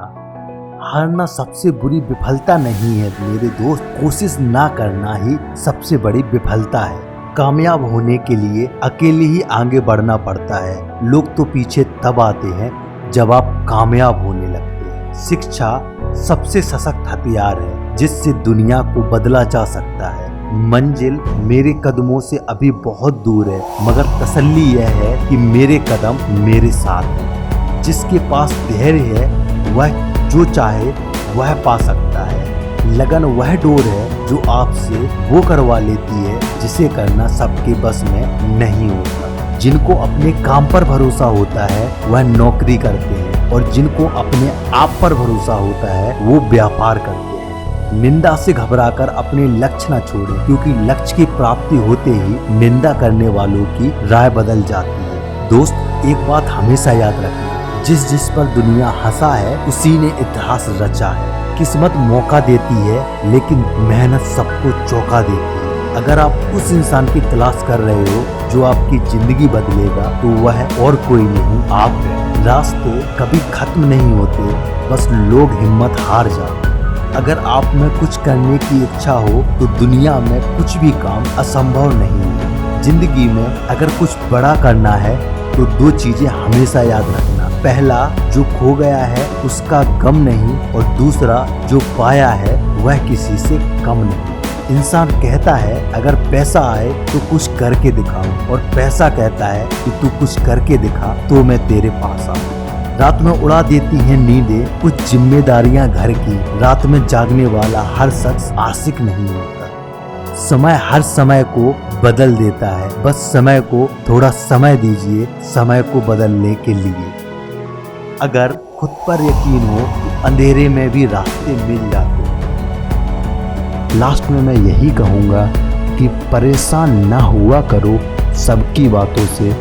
हारना सबसे बुरी विफलता नहीं है मेरे दोस्त, कोशिश ना करना ही सबसे बड़ी विफलता है। कामयाब होने के लिए अकेले ही आगे बढ़ना पड़ता है। लोग तो पीछे तब आते हैं जब आप कामयाब होने लगते हैं। शिक्षा सबसे सशक्त हथियार है जिससे दुनिया को बदला जा सकता है। मंजिल मेरे कदमों से अभी बहुत दूर है, मगर तसल्ली यह है कि मेरे कदम मेरे साथ हैं। जिसके पास धैर्य है वह जो चाहे वह पा सकता है। लगन वह डोर है जो आपसे वो करवा लेती है जिसे करना सबके बस में नहीं होता। जिनको अपने काम पर भरोसा होता है वह नौकरी करते हैं और जिनको अपने आप पर भरोसा होता है वो व्यापार करते हैं। निंदा से घबराकर अपने लक्ष्य न छोड़ें, क्योंकि लक्ष्य की प्राप्ति होते ही निंदा करने वालों की राय बदल जाती है। दोस्त, एक बात हमेशा याद रखना, जिस पर दुनिया हंसा है उसी ने इतिहास रचा है। किस्मत मौका देती है लेकिन मेहनत सबको चौंका देती है। अगर आप उस इंसान की तलाश कर रहे हो जो आपकी जिंदगी बदलेगा तो वह और कोई नहीं, आप हैं। रास्ते कभी खत्म नहीं होते, बस लोग हिम्मत हार जाते। अगर आप में कुछ करने की इच्छा हो तो दुनिया में कुछ भी काम असंभव नहीं है। जिंदगी में अगर कुछ बड़ा करना है तो दो चीजें हमेशा याद रखना। पहला, जो खो गया है उसका गम नहीं, और दूसरा, जो पाया है वह किसी से कम नहीं। इंसान कहता है अगर पैसा आए तो कुछ करके दिखाऊं, और पैसा कहता है कि तू कुछ करके दिखा तो मैं तेरे पास आऊं। रात में उड़ा देती हैं नींदें कुछ जिम्मेदारियां घर की। रात में जागने वाला हर शख्स आशिक नहीं होता। समय हर समय को बदल देता है, बस समय को थोड़ा समय दीजिए समय को बदलने के लिए। अगर खुद पर यकीन हो तो अंधेरे में भी रास्ते मिल जाते हैं। लास्ट में मैं यही कहूँगा कि परेशान ना हुआ करो सबकी बातों से।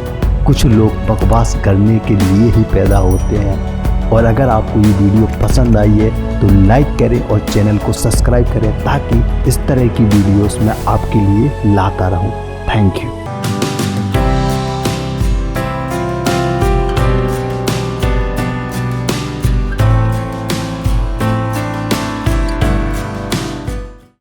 कुछ लोग बकवास करने के लिए ही पैदा होते हैं। और अगर आपको ये वीडियो पसंद आई है तो लाइक करें और चैनल को सब्सक्राइब करें, ताकि इस तरह की वीडियोस मैं आपके लिए लाता रहूं। Thank you.